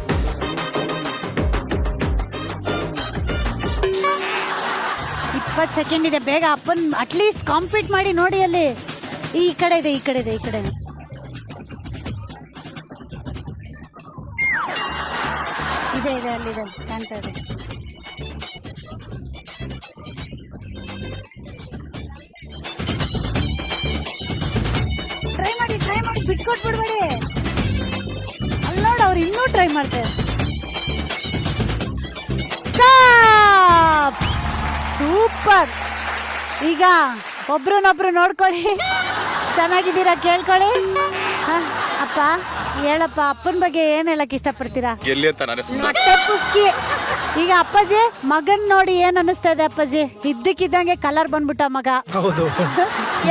ಸೆಕೆಂಡ್ ಇದೆ, ಬೇಗ ಅಪ್ಪನ್ ಅಟ್ಲೀಸ್ಟ್ ಕಾಂಪೀಟ್ ಮಾಡಿ ನೋಡಿ. ಅಲ್ಲಿ ಈ ಕಡೆ ಇದೆ. ಅಲ್ಲಿದೆ ಕಾಣ್ತಾ ಇದೆ. ಟ್ರೈ ಮಾಡಿ ಬಿಟ್ಕೊಟ್ಬಿಡ್ಬೇಡಿ. ಅಲ್ಲಿ ನೋಡು ಅವ್ರು ಇನ್ನೂ ಟ್ರೈ ಮಾಡ್ತಾರೆ. ಸ್ಟಾಪ್. ಸೂಪರ್. ಈಗ ಒಬ್ರನ್ನೊಬ್ರು ನೋಡ್ಕೊಳ್ಳಿ. ಚೆನ್ನಾಗಿದ್ದೀರಾ ಕೇಳ್ಕೊಳ್ಳಿ. ಅಪ್ಪ ಹೇಳಪ್ಪ, ಅಪ್ಪನ ಬಗ್ಗೆ ಏನ್ ಹೇಳಕ್ ಇಷ್ಟಪಡ್ತೀರಾ? ಪುಸ್ಕಿ. ಈಗ ಅಪ್ಪಾಜಿ ಮಗನ್ ನೋಡಿ ಏನ್ ಅನ್ನಿಸ್ತಾ ಇದೆ ಅಪ್ಪಾಜಿ? ಇದ್ದಕ್ಕಿದ್ದಂಗೆ ಕಲರ್ ಬಂದ್ಬಿಟ್ಟ ಮಗ. ಹೌದು.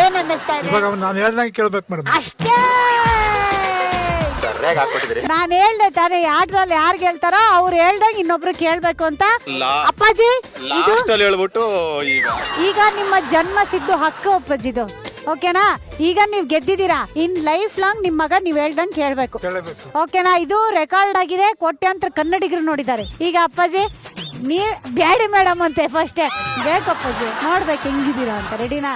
ಏನ್ ಅನ್ನಿಸ್ತಾ ಇದೆ? ನಾನು ಹೇಳ್ದಂಗೆ ಕೇಳ್ಬೇಕು ಮೇಡಮ್. ಅಷ್ಟೇ. ನಾನು ಹೇಳ್ದೆ ತಾನೇ, ಆಟದಲ್ಲಿ ಯಾರು ಗೆಲ್ತಾರೋ ಅವ್ರು ಹೇಳ್ದಂಗೆ ಇನ್ನೊಬ್ರು ಕೇಳ್ಬೇಕು ಅಂತ. ಅಪ್ಪಾಜಿ ಈಗ ನಿಮ್ಮ ಜನ್ಮ ಸಿದ್ದು ಹಕ್ಕು ಅಪ್ಪಾಜಿದು. ಓಕೆನಾ? ಈಗ ನೀವ್ ಗೆದ್ದಿದ್ದೀರಾ. ಇನ್ ಲೈಫ್ ಲಾಂಗ್ ನಿಮ್ ಮಗ ನೀವ್ ಹೇಳ್ದಂಗೆ ಕೇಳ್ಬೇಕು. ಓಕೆನಾ? ಇದು ರೆಕಾರ್ಡ್ ಆಗಿದೆ, ಕೋಟ್ಯಾಂತರ ಕನ್ನಡಿಗರು ನೋಡಿದ್ದಾರೆ. ಈಗ ಅಪ್ಪಾಜಿ ನೀವ್ ಬ್ಯಾಡಿ ಮೇಡಮ್ ಅಂತೆ ಫಸ್ಟ್ ಬೇಕು ಅಪ್ಪಾಜಿ, ನೋಡ್ಬೇಕು ಹೆಂಗಿದ್ದೀರಾ ಅಂತ. ರೆಡಿನಾ?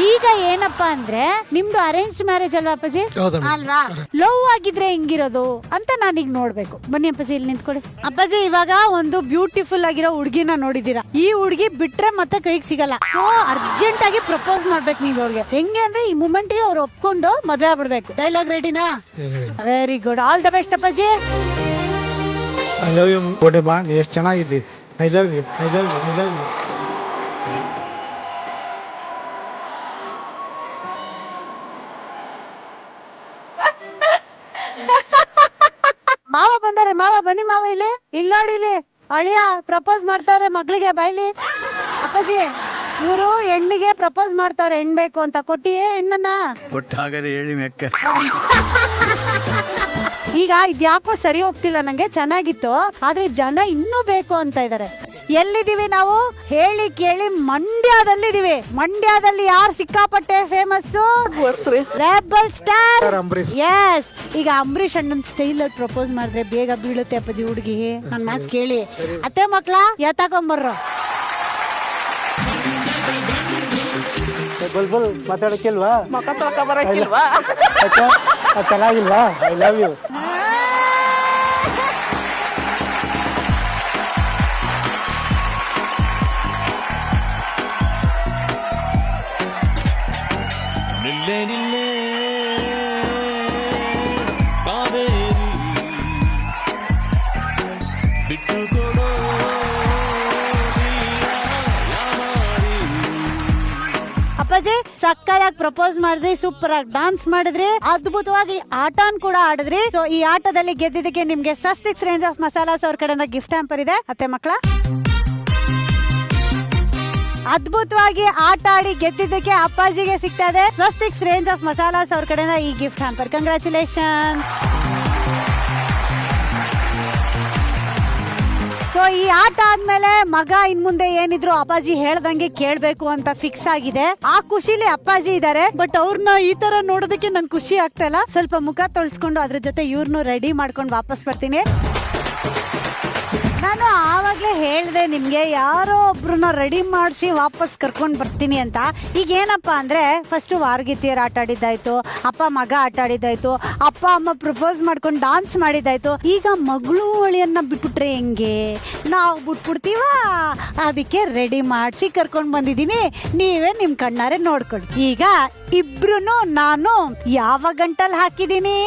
ಈಗ ಏನಪ್ಪಾ ಅಂದ್ರೆ ನಿಮ್ದು ಅರೇಂಜ್ ಮ್ಯಾರೇಜ್ ಅಲ್ವಾ ಅಪ್ಪಾಜಿ? ಅಲ್ವಾ? ಲವ್ ಆಗಿದ್ರೆ ಹೆಂಗಿರೋದು ಅಂತ ನಾನೀಗ ನೋಡ್ಬೇಕು. ಬನ್ನಿ ಅಪ್ಪಾಜಿ, ಇಲ್ಲಿ ನಿಂತ್ಕೊಳ್ಳಿ. ಅಪ್ಪಾಜಿ ಇವಾಗ ಒಂದು ಬ್ಯೂಟಿಫುಲ್ ಆಗಿರೋ ಹುಡ್ಗಿನ ನೋಡಿದೀರಾ. ಈ ಹುಡ್ಗಿ ಬಿಟ್ರೆ ಮತ್ತೆ ಕೈಗೆ ಸಿಗಲ್ಲ. ಸೊ ಅರ್ಜೆಂಟ್ ಆಗಿ ಪ್ರಪೋಸ್ ಮಾಡ್ಬೇಕು ನೀವು ಅವ್ರಿಗೆ. ಹೆಂಗೆ ಅಂದ್ರೆ ಈ ಮೂಮೆಂಟ್ ಗೆ ಅವ್ರು ಒಪ್ಕೊಂಡು ಮದ್ವೆ ಆಗ್ಬಿಡ್ಬೇಕು. ಡೈಲಾಗ್ ರೆಡಿನಾ? Very good, all the best Appaji. I love you ಕೋಟೆ ಬಾ, ಎಷ್ಟು ಚೆನ್ನಾಗಿದೆ. I love you. ಮಾವ ಬಂದಾರೆ. ಮಾವ ಬನ್ನಿ ಮಾವ. ಇಲ್ಲಿ ನೋಡಿ, ಇಲ್ಲಿ ಅಳಿಯ ಪ್ರಪೋಸ್ ಮಾಡ್ತಾವ್ರೆ ಮಗಳಿಗೆ. ಬಾಯ್ಲಿ ಅಪ್ಪಾಜಿ, ಇವರು ಹೆಣ್ಣಿಗೆ ಪ್ರಪೋಸ್ ಮಾಡ್ತಾವ್ರೆ. ಹೆಣ್ ಬೇಕು ಅಂತ ಕೊಟ್ಟಿಯೇ ಹೆಣ್ಣನ್ನ? ಹೇಳಿ ಮೆಕ್ಕ. ಈಗ ಇದ್ಯಾಕೋ ಸರಿ ಹೋಗ್ತಿಲ್ಲ ನಂಗೆ. ಚೆನ್ನಾಗಿತ್ತು, ಆದ್ರೆ ಜನ ಇನ್ನೂ ಬೇಕು ಅಂತ ಇದಾರೆ. ಎಲ್ಲಿದೀವಿ ನಾವು? ಹೇಳಿ ಕೇಳಿ ಮಂಡ್ಯದಲ್ಲಿದೀವಿ. ಮಂಡ್ಯದಲ್ಲಿ ಯಾರು ಸಿಕ್ಕಾಪಟ್ಟೆ famous? Rebel star Ambareesh. Yes. ಈಗ ಅಂಬರೀಶ್ ಅಣ್ಣನ್ ಸ್ಟೈಲ್ ಅಲ್ಲಿ ಪ್ರಪೋಸ್ ಮಾಡಿದ್ರೆ ಬೇಗ ಬೀಳುತ್ತೆ ಅಪ್ಪಾಜಿ ಹುಡುಗಿ. ನನ್ ಮಾತು ಕೇಳಿ. ಅತ್ತೆ ಮಕ್ಳ ಎತ್ತಾಕೊಂಬರ್ರು. ಬುಲ್ಬುಲ್ ಮಾತಾಡಕ್ಕಿಲ್ವಾ? ಮಕ್ಕ ತೊಳ್ಕ ಬರಕ್ಕಿಲ್ವಾ? ಚೆನ್ನಾಗಿಲ್ಲ. I love you. ಅಪ್ಪಾಜಿ ಸಕ್ಕತ್ತಾಗಿ ಪ್ರಪೋಸ್ ಮಾಡಿದ್ರಿ, ಸೂಪರ್ ಆಗಿ ಡಾನ್ಸ್ ಮಾಡಿದ್ರಿ, ಅದ್ಭುತವಾಗಿ ಆಟನ್ ಕೂಡ ಆಡಿದ್ರಿ. ಸೊ ಈ ಆಟದಲ್ಲಿ ಗೆದ್ದಿದ್ದಕ್ಕೆ ನಿಮ್ಗೆ ಸ್ವಸ್ತಿಕ್ಸ್ ರೇಂಜ್ ಆಫ್ ಮಸಾಲಾಸ್ ಅವ್ರ ಕಡೆಯಿಂದ ಗಿಫ್ಟ್ ಹ್ಯಾಂಪರ್ ಇದೆ. ಅತ್ತೆ ಮಕ್ಕಳ ಅದ್ಭುತವಾಗಿ ಆಟ ಆಡಿ ಗೆದ್ದಿದ್ದಕ್ಕೆ ಅಪ್ಪಾಜಿಗೆ ಸಿಗ್ತಾ ಇದೆ ಸ್ವಸ್ತಿಕ್ಸ್ ರೇಂಜ್ ಆಫ್ ಮಸಾಲಾಸ್ ಅವ್ರ ಕಡೆಯಿಂದ ಈ ಗಿಫ್ಟ್ ಹ್ಯಾಂಪರ್. ಕಂಗ್ರಾಚುಲೇಷನ್. ಸೊ ಈ ಆಟ ಆದ್ಮೇಲೆ ಮಗ ಇನ್ ಮುಂದೆ ಏನಿದ್ರು ಅಪ್ಪಾಜಿ ಹೇಳ್ದಂಗೆ ಕೇಳ್ಬೇಕು ಅಂತ ಫಿಕ್ಸ್ ಆಗಿದೆ. ಆ ಖುಷಿಲಿ ಅಪ್ಪಾಜಿ ಇದಾರೆ, ಬಟ್ ಅವ್ರನ್ನ ಈ ತರ ನೋಡೋದಕ್ಕೆ ನಂಗೆ ಖುಷಿ ಆಗ್ತಾ ಇಲ್ಲ. ಸ್ವಲ್ಪ ಮುಖ ತೊಳ್ಸ್ಕೊಂಡು ಅದ್ರ ಜೊತೆ ಇವ್ರನ್ನು ರೆಡಿ ಮಾಡ್ಕೊಂಡು ವಾಪಸ್ ಬರ್ತೀನಿ. ನಾನು ಆವಾಗಲೇ ಹೇಳಿದೆ ನಿಮ್ಗೆ ಯಾರೋ ಒಬ್ರನ್ನ ರೆಡಿ ಮಾಡಿಸಿ ವಾಪಸ್ ಕರ್ಕೊಂಡು ಬರ್ತೀನಿ ಅಂತ. ಈಗ ಏನಪ್ಪಾ ಅಂದ್ರೆ ಫಸ್ಟ್ ವಾರಗಿತ್ತಿಯರ್ ಆಟ ಆಡಿದ್ದಾಯ್ತು, ಅಪ್ಪ ಮಗ ಆಟ ಆಡಿದ್ದಾಯ್ತು, ಅಪ್ಪ ಅಮ್ಮ ಪ್ರಪೋಸ್ ಮಾಡ್ಕೊಂಡು ಡಾನ್ಸ್ ಮಾಡಿದ್ದಾಯ್ತು. ಈಗ ಮಗಳು ಅಳಿಯನ್ನ ಬಿಟ್ಬಿಟ್ರೆ ಹೆಂಗೆ, ನಾವು ಬಿಟ್ಬಿಡ್ತೀವ. ಅದಕ್ಕೆ ರೆಡಿ ಮಾಡಿಸಿ ಕರ್ಕೊಂಡು ಬಂದಿದ್ದೀನಿ, ನೀವೇ ನಿಮ್ ಕಣ್ಣಾರೆ ನೋಡ್ಕೊಳ್ಳಿ. ಈಗ ಇಬ್ರು ನಾನು ಯಾವ ಗಂಟಲ್ಲಿ ಹಾಕಿದೀನಿ,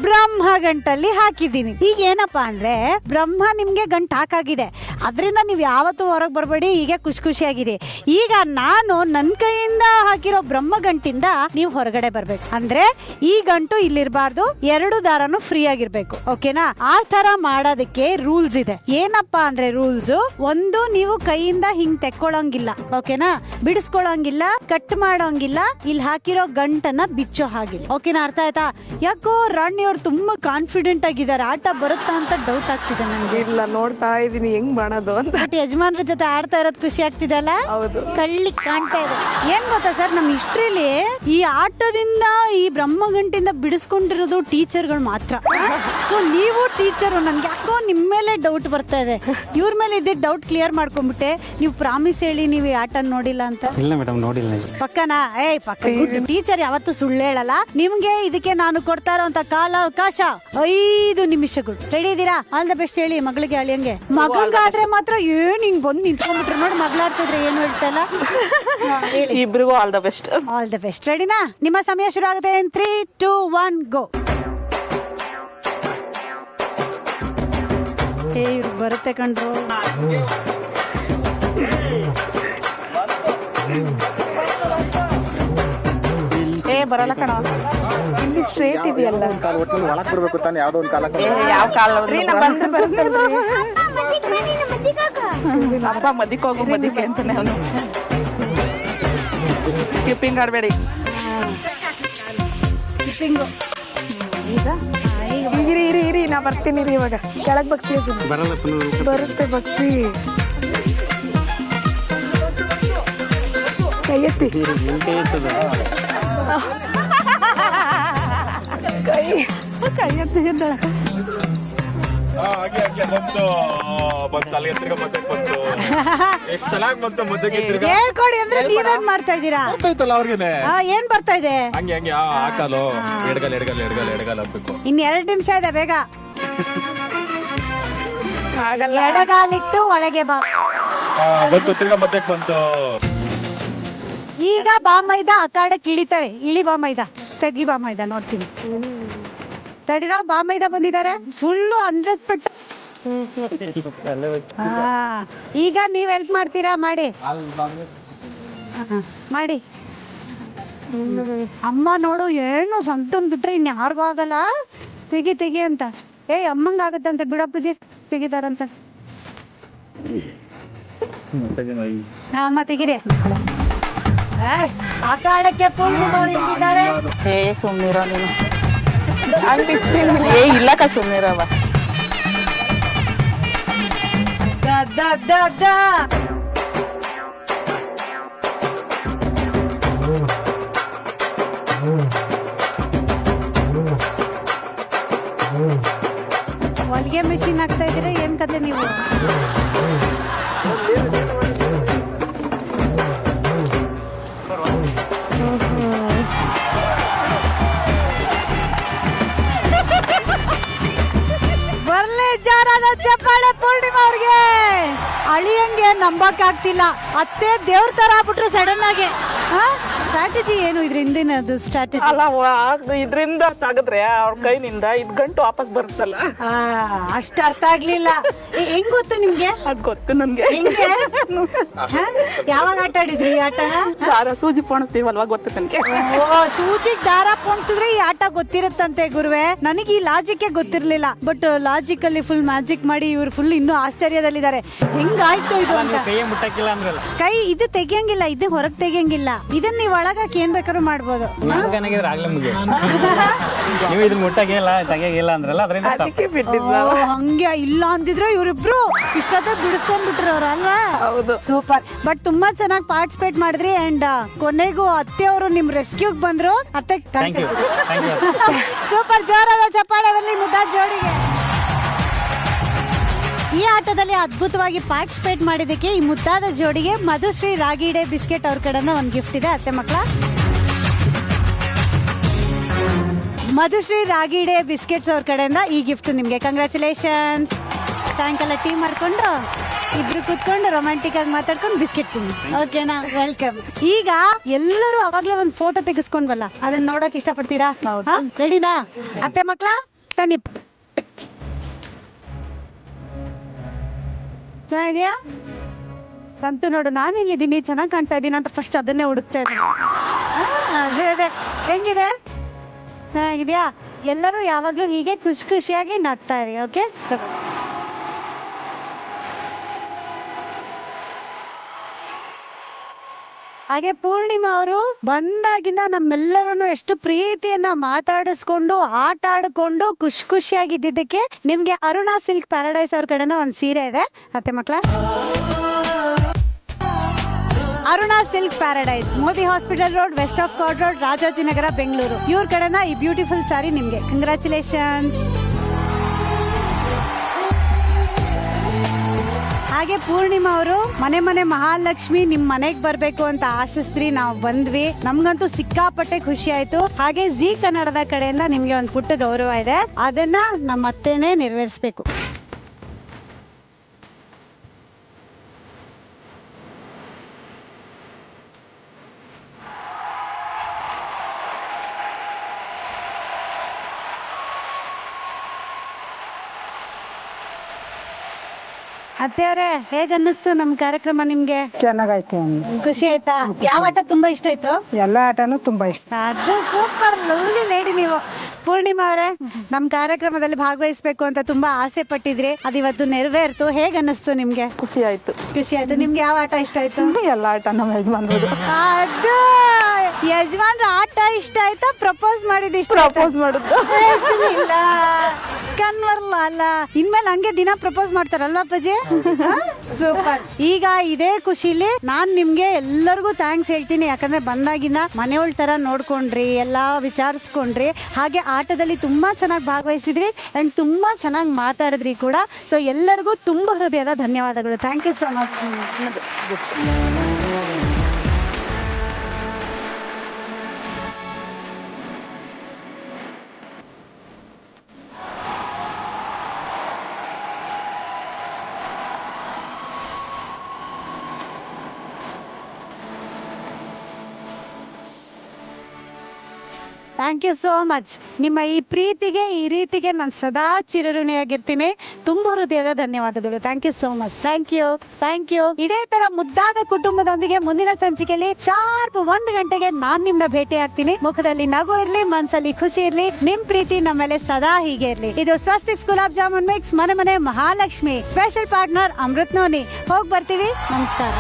ಬ್ರಹ್ಮ ಗಂಟಲ್ಲಿ ಹಾಕಿದ್ದೀನಿ. ಈಗ ಏನಪ್ಪಾ ಅಂದ್ರೆ ಬ್ರಹ್ಮ ನಿಮ್ಗೆ ಗಂಟು ಹಾಕಾಗಿದೆ, ಅದರಿಂದ ನೀವು ಯಾವತ್ತೂ ಹೊರಗೆ ಬರಬೇಡಿ, ಹೀಗೆ ಖುಷಿ ಖುಷಿಯಾಗಿರಿ. ಈಗ ನಾನು ನನ್ನ ಕೈಯಿಂದ ಹಾಕಿರೋ ಬ್ರಹ್ಮ ಗಂಟಿಂದ ನೀವು ಹೊರಗಡೆ ಬರ್ಬೇಕು. ಅಂದ್ರೆ ಈ ಗಂಟು ಇಲ್ಲಿರ್ಬಾರ್ದು, 2 ದಾರನು ಫ್ರೀ ಆಗಿರ್ಬೇಕು. ಓಕೆನಾ? ಆ ತರ ಮಾಡೋದಕ್ಕೆ ರೂಲ್ಸ್ ಇದೆ. ಏನಪ್ಪಾ ಅಂದ್ರೆ ರೂಲ್ಸ್, ಒಂದು ನೀವು ಕೈಯಿಂದ ಹಿಂಗ್ ತೆಕ್ಕೊಳ್ಳೋಂಗಿಲ್ಲ, ಓಕೆನಾ? ಬಿಡಿಸ್ಕೊಳ್ಳೋಂಗಿಲ್ಲ, ಕಟ್ ಮಾಡೋಂಗಿಲ್ಲ, ಇಲ್ಲಿ ಹಾಕಿರೋ ಗಂಟನ್ನ ಬಿಚ್ಚೋ ಹಾಗಿಲ್ಲ. ಓಕೆನಾ? ಅರ್ಥ ಆಯ್ತಾ? ಯಾಕೋ ರಾಣಿ ಅವ್ರು ತುಂಬಾ ಕಾನ್ಫಿಡೆಂಟ್ ಆಗಿದ್ದಾರೆ, ಆಟ ಬರುತ್ತಾ ಅಂತ ಡೌಟ್ ಆಗ್ತಿದೆ ನನಗೆ. ಇಲ್ಲ, ನೋಡ್ತಾ ಇದೀನಿ ಹೆಂಗ್ ಮಾಡೋದು ಅಂತ. ಬಟ್ ಯಜಮಾನ್ರ ಜೊತೆ ಆಡ್ತಾ ಇರೋದು ಖುಷಿ ಆಗ್ತಿದಲ್ಲ? ಹೌದು, ಕಳ್ಳಿ ಕಾಣ್ತಾ ಇದೆ. ಏನ್ ಗೊತ್ತಾ ಸರ್, ನಮ್ಮ ಹಿಸ್ಟ್ರಿಲಿ ಈ ಆಟದಿಂದ ಈ ಬ್ರಹ್ಮಗಂಟಿಂದ ಬಿಡಿಸ್ಕೊಂಡಿರೋದು ಟೀಚರ್ಗಳು ಮಾತ್ರ. ಸೊ ನೀವು ಟೀಚರು, ನನ್ಗೆ ಯಾಕೋ ನಿಮ್ಮ ಮೇಲೆ ಡೌಟ್ ಬರ್ತಾ ಇದೆ. ಇವ್ರ ಮೇಲೆ ಇದ್ದಿದ್ದ ಡೌಟ್ ಕ್ಲಿಯರ್ ಮಾಡ್ಕೊಂಡ್ಬಿಟ್ಟೆ. ನೀವು ಪ್ರಾಮಿಸ್ ಹೇಳಿ ನೀವು ಈ ಆಟ ನೋಡಿಲ್ಲ ಅಂತ. ಇಲ್ಲ ಮೇಡಮ್, ನೋಡಿಲ್ಲ. ಪಕ್ಕನಾ? ಪಕ್ಕ. ಟೀಚರ್ ಯಾವತ್ತೂ ಸುಳ್ಳು ಹೇಳಲ್ಲ. ನಿಮ್ಗೆ ಇದಕ್ಕೆ ನಾನು ಕೊಡ್ತಾ ಇರೋಂತ ಕಾಲಾವಕಾಶ 5 ನಿಮಿಷಗಳು. ರೆಡಿ ಇದೀರಾ? ಆಲ್ ದ ಬೆಸ್ಟ್ ಹೇಳಿ ಮಗಳಿಗೆ ಅಳಿಯಂಗೆ. ಮಗಂಗಾದ್ರೆ ಮಾತ್ರ ಏನ್ ಹಿಂಗ್ ಬಂದು ನಿಂತ್ಕೊಂಡ್ಬಿಟ್ರೆ ನೋಡಿ, ಮಗ್ಲಾಡ್ತಿದ್ರೆ ಏನು ಹೇಳ್ತಾ ಇಲ್ಲ. ಇಬ್ರಿಗೂ all the best. All the best. ರೆಡಿನಾ? ನಿಮ್ಮ ಸಮಯ ಶುರು ಆಗುತ್ತೆ. 3, 2, 1 ಗೋ. ಇವ್ರು ಬರುತ್ತೆ ಕಣ್ರು. ಬರಲ್ಲ ಕಣ, ಇಲ್ಲಿ ಸ್ಟ್ರೇಟ್ ಇದೆಯಲ್ಲ. ಒಳಕ್ ಬರ್ಬೇಕು ತಾನೆ, ಯಾವ್ದೋ ಒಂದು ಕಾಲ. ಯಾವ ಕಾಲ ಅಪ್ಪ ಮದಿಕ್ ಹೋಗು, ಮದಿಕೆ ಅಂತಾನೆ ಅವನು. ಸ್ಕಿಪ್ಪಿಂಗ್ ಆಡ್ಬೇಡಿ. ಸ್ಕಿಪ್ಪಿಂಗು ಇರಿ ಇರಿ ಇರಿ, ನಾ ಬರ್ತೀನಿ ರೀ. ಇವಾಗ ಕೆಳಗ್ ಬಗ್ಸಿ. ಬರುತ್ತೆ ಬಗ್ಸಿ. ಕೈ ಎತ್ತಿ. ಕೈ ಎತ್ತಿ. ಎಷ್ಟು ಚೆನ್ನಾಗಿ ಬಂತು ಮುದ್ದೆಗೆ. ಹೇಳ್ಕೊಡಿ ಅಂದ್ರೆ ನೀವೇನ್ ಮಾಡ್ತಾ ಇದ್ದೀರಾ? ಅವ್ರಿಗೇನೆ ಏನ್ ಬರ್ತಾ ಇದೆ? ಹಂಗೆ ಹಂಗೆ ಹಾಕಲು ಎಡಗಲ್ ಎಡಗಲ್ ಎಡಗಲ್ ಎಡಗಲ್ ಹಾಕ್ಬೇಕು. ಇನ್ 2 ನಿಮಿಷ ಇದೆ, ಬೇಗ. ಎಡಗಾಲಿಟ್ಟು ಒಳಗೆ ಬಾ. ಬಂತು, ತಿರ್ಗಾ ಮದ್ದಕ್ಕೆ ಬಂತು. ಈಗ ಬಾ ಮೈದಾ ಆ ಕಡೆ ಇಳಿತಾರೆ. ಇಳಿ ಬಾ ಮೈದಾ, ತೆಗಿ ಬಾ ಮೈದಾ. ನೋಡ್ತೀನಿ ತಡಿರೋ. ಬಾ ಮೈದಾ ಬಂದಿದ್ದಾರೆ ಫುಲ್ಲು 100%. ಈಗ ನೀವ್ ಹೆಲ್ಪ್ ಮಾಡ್ತೀರಾ? ಮಾಡಿ ಮಾಡಿ. ಅಮ್ಮ ನೋಡು, ಏನು ಸಂತನ್ ಬಿಟ್ರೆ ಇನ್ ಯಾರಿಗೂ ಆಗಲ್ಲ. ತೆಗಿ ತೆಗಿ ಅಂತ. ಅಮ್ಮಂಗ ಆಗತ್ತಂತ ಬಿಡಪ್ಪಜಿ, ತೆಗಿತಾರಂತ. ಅಮ್ಮ ತೆಗಿರಿ. ಆಟಾಡಕ್ಕೆ ಇದ್ದಾರೆ. ಸುಮ್ನಿರೋ ನೀನು. ಇಲ್ಲಕ್ಕ ಸುಮ್ನಿರವ. ಹೊಲಿಗೆ ಮಿಷಿನ್ ಹಾಕ್ತಾ ಇದ್ದೀರಾ? ಏನ್ ಕತೆ ನೀವು? ಬರ್ಲಿ ಜಾರದ ಚಪ್ಪಾಳೆ ಪೂರ್ಣಿಮಾ ಅವ್ರಿಗೆ. ಅಳಿಯಂಗೆ ನಂಬಕ್ ಆಗ್ತಿಲ್ಲ, ಅತ್ತೆ ದೇವ್ರ ತರ ಆಗ್ಬಿಟ್ರು ಸಡನ್ ಆಗಿ. ಸ್ಟ್ರಾಟಜಿ ಏನು ಇದ್ರ ಹಿಂದಿನದು ಸ್ಟ್ರಾಟಜಿ? ಅಲ್ಲ ಇದರಿಂದ ತೆಗೆದ್ರೆ ಅವ್ರ ಕೈನಿಂದ ಇದ್ ಗಂಟು ವಾಪಸ್ ಬರುತ್ತಲ್ಲ. ಅಷ್ಟು ಅರ್ಥ ಆಗ್ಲಿಲ್ಲ. ಹೆಂಗ್ ಗೊತ್ತು ನಿಮ್ಗೆ? ಅದ್ ಗೊತ್ತು ನನ್ಗೆ. ಹೆಂಗೆ? ಯಾವಾಗ ಆಟ ಆಡಿದ್ರಿ ಈ ಆಟನ? ಸೂಜಿ ಪೋಣಿಸ್ತೀವಲ್ವಾ, ಗೊತ್ತು ನನ್ಗೆ. ಸೂಜಿಗ್ ದಾರ ಪೋಣಿಸಿದ್ರೆ ಈ ಆಟ ಗೊತ್ತಿರುತ್ತಂತೆ ಗುರುವೆ. ನನಗೆ ಈ ಲಾಜಿಕ್ ಗೊತ್ತಿರ್ಲಿಲ್ಲ. ಬಟ್ ಲಾಜಿಕ್ ಅಲ್ಲಿ ಫುಲ್ ಮ್ಯಾಜಿಕ್ ಮಾಡಿ ಇವ್ರು ಫುಲ್ ಇನ್ನೂ ಆಶ್ಚರ್ಯದಲ್ಲಿದ್ದಾರೆ. ಹೆಂಗಾಯ್ತು ಇದು ಅಂತ. ಕೈ ಇದು ತೆಗಿಯಂಗಿಲ್ಲ, ಇದು ಹೊರಗ್ ತೆಗಿಯಂಗಿಲ್ಲ. ಇದನ್ನ ನೀವು ಒಳಗಕ್ಕೆ ಏನ್ ಬೇಕಾದ್ರೂ ಮಾಡ್ಬೋದು. ಹಂಗೆ ಇಲ್ಲ ಅಂದಿದ್ರೆ ಇವ್ರಿಬ್ರು ಇಷ್ಟೊತ್ತ ಬಿಡಿಸ್ಕೊಂಡ್ಬಿಟ್ರು ಅವ್ರು ಅಲ್ವಾ? ಹೌದು, ಸೂಪರ್. ಬಟ್ ತುಂಬಾ ಚೆನ್ನಾಗಿ ಪಾರ್ಟಿಸಿಪೇಟ್ ಮಾಡಿದ್ರಿ. ಅಂಡ್ ಕೊನೆಗೂ ಅತ್ತೆ ಅವರು ನಿಮ್ ರೆಸ್ಕ್ಯೂಗ್ ಬಂದ್ರು. ಅತ್ತೆ ಸೂಪರ್, ಜೋರಾದ ಚಪ್ಪಾಳೆ ಬರಲಿ ಮುದ್ದಾದ ಜೋಡಿಗೆ. ಈ ಆಟದಲ್ಲಿ ಅದ್ಭುತವಾಗಿ ಪಾರ್ಟಿಸಿಪೇಟ್ ಮಾಡಿದಕ್ಕೆ ಈ ಮುದ್ದಾದ ಜೋಡಿಗೆ ಮಧುಶ್ರೀ ರಾಗಿಡೆ ಬಿಸ್ಕೆಟ್ ಅವ್ರ ಕಡೆಯಿಂದ ಒಂದು ಗಿಫ್ಟ್ ಇದೆ. ಅತ್ತೆ ಮಕ್ಕಳ, ಮಧುಶ್ರೀ ರಾಗಿಡೆ ಬಿಸ್ಕೆಟ್ಸ್ ಅವ್ರ ಕಡೆಯಿಂದ ಈ ಗಿಫ್ಟ್ ನಿಮ್ಗೆ. ಕಂಗ್ರ್ಯಾಚುಲೇಷನ್ಸ್. ಸಾಯಂಕಾಲ ಟೀ ಮಾಡ್ಕೊಂಡು ಇಬ್ರು ಕುತ್ಕೊಂಡು ರೊಮ್ಯಾಂಟಿಕ್ ಆಗಿ ಮಾತಾಡ್ಕೊಂಡು ಬಿಸ್ಕೆಟ್ ತಿನ್ನಿ. ಓಕೆನಾ? ವೆಲ್ಕಮ್. ಈಗ ಎಲ್ಲರೂ ಅವಾಗ್ಲೇ ಒಂದು ಫೋಟೋ ತೆಗೆಸ್ಕೊಂಡ್ವಲ್ಲ, ಅದನ್ನ ನೋಡಕ್ ಇಷ್ಟಪಡ್ತೀರಾ? ರೆಡಿನಾ ಅತ್ತೆ ಮಕ್ಕಳ? ತನ್ನಿ. ಚೆನ್ನಾಗಿದ್ಯಾ? ಸಂತು ನೋಡು, ನಾನು ಇಲ್ಲಿದ್ದೀನಿ, ಚೆನ್ನಾಗಿ ಕಾಣ್ತಾ ಇದ್ದೀನಿ ಅಂತ ಫಸ್ಟ್ ಅದನ್ನೇ ಹುಡುಕ್ತಾ ಇದ್ದೀನಿ. ಹೆಂಗಿದೆ? ಚೆನ್ನಾಗಿದ್ಯಾ? ಎಲ್ಲರೂ ಯಾವಾಗಲೂ ಹೀಗೆ ಖುಷಿ ಖುಷಿಯಾಗಿ ನಗ್ತಾ ಇರಿ. ಓಕೆ. ಹಾಗೆ ಪೂರ್ಣಿಮಾ ಅವರು ಬಂದಾಗಿಂದ ನಮ್ಮೆಲ್ಲರನ್ನು ಎಷ್ಟು ಪ್ರೀತಿಯನ್ನ ಮಾತಾಡಿಸ್ಕೊಂಡು ಆಟ ಆಡ್ಕೊಂಡು ಖುಷಿ ಖುಷಿಯಾಗಿದ್ದಕ್ಕೆ ನಿಮ್ಗೆ ಅರುಣಾ ಸಿಲ್ಕ್ ಪ್ಯಾರಡೈಸ್ ಅವ್ರ ಕಡೆನ ಒಂದ್ ಸೀರೆ ಇದೆ. ಅತ್ತೆ ಮಕ್ಕಳ, Aruna silk paradise, Modi hospital road, west of chord road, Rajajinagar, Bengaluru. ಇವ್ರ ಕಡೆನ ಈ ಬ್ಯೂಟಿಫುಲ್ ಸಾರಿ ನಿಮ್ಗೆ. ಕಂಗ್ರ್ಯಾಚುಲೇಷನ್ಸ್. ಹಾಗೆ ಪೂರ್ಣಿಮಾ ಅವರು ಮನೆ ಮನೆ ಮಹಾಲಕ್ಷ್ಮಿ ನಿಮ್ ಮನೆಗ್ ಬರ್ಬೇಕು ಅಂತ ಆಶಿಸ್ತ್ರಿ. ನಾವು ಬಂದ್ವಿ, ನಮ್ಗಂತೂ ಸಿಕ್ಕಾಪಟ್ಟೆ ಖುಷಿ ಆಯ್ತು. ಹಾಗೆ ಜಿ ಕನ್ನಡದ ಕಡೆಯಿಂದ ನಿಮ್ಗೆ ಒಂದು ಪುಟ್ಟ ಗೌರವ ಇದೆ, ಅದನ್ನ ನಮ್ಮ ಅತ್ತೆನೇ ನೆರವೇರಿಸಬೇಕು. ಅತ್ತೆಯವ್ರೆ, ಹೇಗ ಅನ್ನಿಸ್ತು ನಮ್ ಕಾರ್ಯಕ್ರಮ ನಿಮ್ಗೆ? ಚೆನ್ನಾಗಾಯ್ತು. ಖುಷಿ ಆಯ್ತಾ? ಯಾವ ಆಟ ತುಂಬಾ ಇಷ್ಟ ಆಯ್ತು? ಎಲ್ಲ ಆಟನೂ ತುಂಬಾ ಇಷ್ಟ. ಅದು ಸೂಪರ್, ಲವ್ಲಿ ಲೇಡಿ ನೀವು. ಪೂರ್ಣಿಮಾ ಅವರೇ, ನಮ್ ಕಾರ್ಯಕ್ರಮದಲ್ಲಿ ಭಾಗವಹಿಸ್ಬೇಕು ಅಂತ ತುಂಬಾ ಆಸೆ ಪಟ್ಟಿದ್ರಿ, ಅದಿವತ್ತು ನೆರವೇರ್ತು. ಹೇಗ ಅನ್ನಿಸ್ತು ನಿಮ್ಗೆ? ಖುಷಿ ಆಯ್ತು. ಖುಷಿ ಆಯ್ತು. ನಿಮ್ಗೆ ಯಾವ ಆಟ ಇಷ್ಟ ಆಯ್ತು? ಎಲ್ಲ ಆಟ ನಮ್ಮ ಯಜಮಾನ್ರು. ಅದು ಯಜಮಾನ್ರ ಆಟ ಇಷ್ಟ ಆಯ್ತಾ? ಪ್ರಪೋಸ್ ಮಾಡಿದ ಇಷ್ಟ? ಪ್ರಪೋಸ್ ಮಾಡುದು ಇಲ್ಲ, ಕನ್ವರ್ಲ ಅಲ್ಲ. ಇನ್ಮೇಲೆ ಹಂಗೆ ದಿನ ಪ್ರಪೋಸ್ ಮಾಡ್ತಾರಲ್ವಾ ಅಪ್ಪಾಜಿ? ಸೂಪರ್. ಈಗ ಇದೇ ಖುಷಿಲಿ ನಾನ್ ನಿಮ್ಗೆ ಎಲ್ಲರಿಗೂ ಥ್ಯಾಂಕ್ಸ್ ಹೇಳ್ತೀನಿ. ಯಾಕಂದ್ರೆ ಬಂದಾಗಿಂದ ಮನೆಯೊಳ ತರ ನೋಡ್ಕೊಂಡ್ರಿ, ಎಲ್ಲಾ ವಿಚಾರಿಸ್ಕೊಂಡ್ರಿ. ಹಾಗೆ ಆಟದಲ್ಲಿ ತುಂಬಾ ಚೆನ್ನಾಗಿ ಭಾಗವಹಿಸಿದ್ರಿ ಅಂಡ್ ತುಂಬಾ ಚೆನ್ನಾಗಿ ಮಾತಾಡಿದ್ರಿ ಕೂಡ. ಸೊ ಎಲ್ಲರಿಗೂ ತುಂಬಾ ಹೃದಯದ ಧನ್ಯವಾದಗಳು. Thank you so much. Thank you so much. ನಿಮ್ಮ ಈ ಪ್ರೀತಿಗೆ, ಈ ರೀತಿಗೆ ನಾನು ಸದಾ ಚಿರಋಣಿಯಾಗಿರ್ತೀನಿ. ತುಂಬ ಹೃದಯದ ಧನ್ಯವಾದಗಳು. Thank you so much. Thank you, thank you. ಇದೇ ತರ ಮುದ್ದಾದ ಕುಟುಂಬದೊಂದಿಗೆ ಮುಂದಿನ ಸಂಚಿಕೆಯಲ್ಲಿ ಶಾರ್ಪ್ 1 ಗಂಟೆಗೆ ನಾನ್ ನಿಮ್ನ ಭೇಟಿ ಆಗ್ತೀನಿ. ಮುಖದಲ್ಲಿ ನಗು ಇರ್ಲಿ, ಮನ್ಸಲ್ಲಿ ಖುಷಿ ಇರ್ಲಿ. ನಿಮ್ ಪ್ರೀತಿ ನಮ್ಮೇಲೆ ಸದಾ ಹೀಗೆ ಇರ್ಲಿ. ಇದು ಸ್ವಸ್ತಿಕ್ಸ್ ಗುಲಾಬ್ ಜಾಮೂನ್ ಮಿಕ್ಸ್ ಮನೆ ಮನೆ Mahalakshmi. Special partner Amrit noni. ಹೋಗಿ ಬರ್ತೀವಿ. ನಮಸ್ಕಾರ.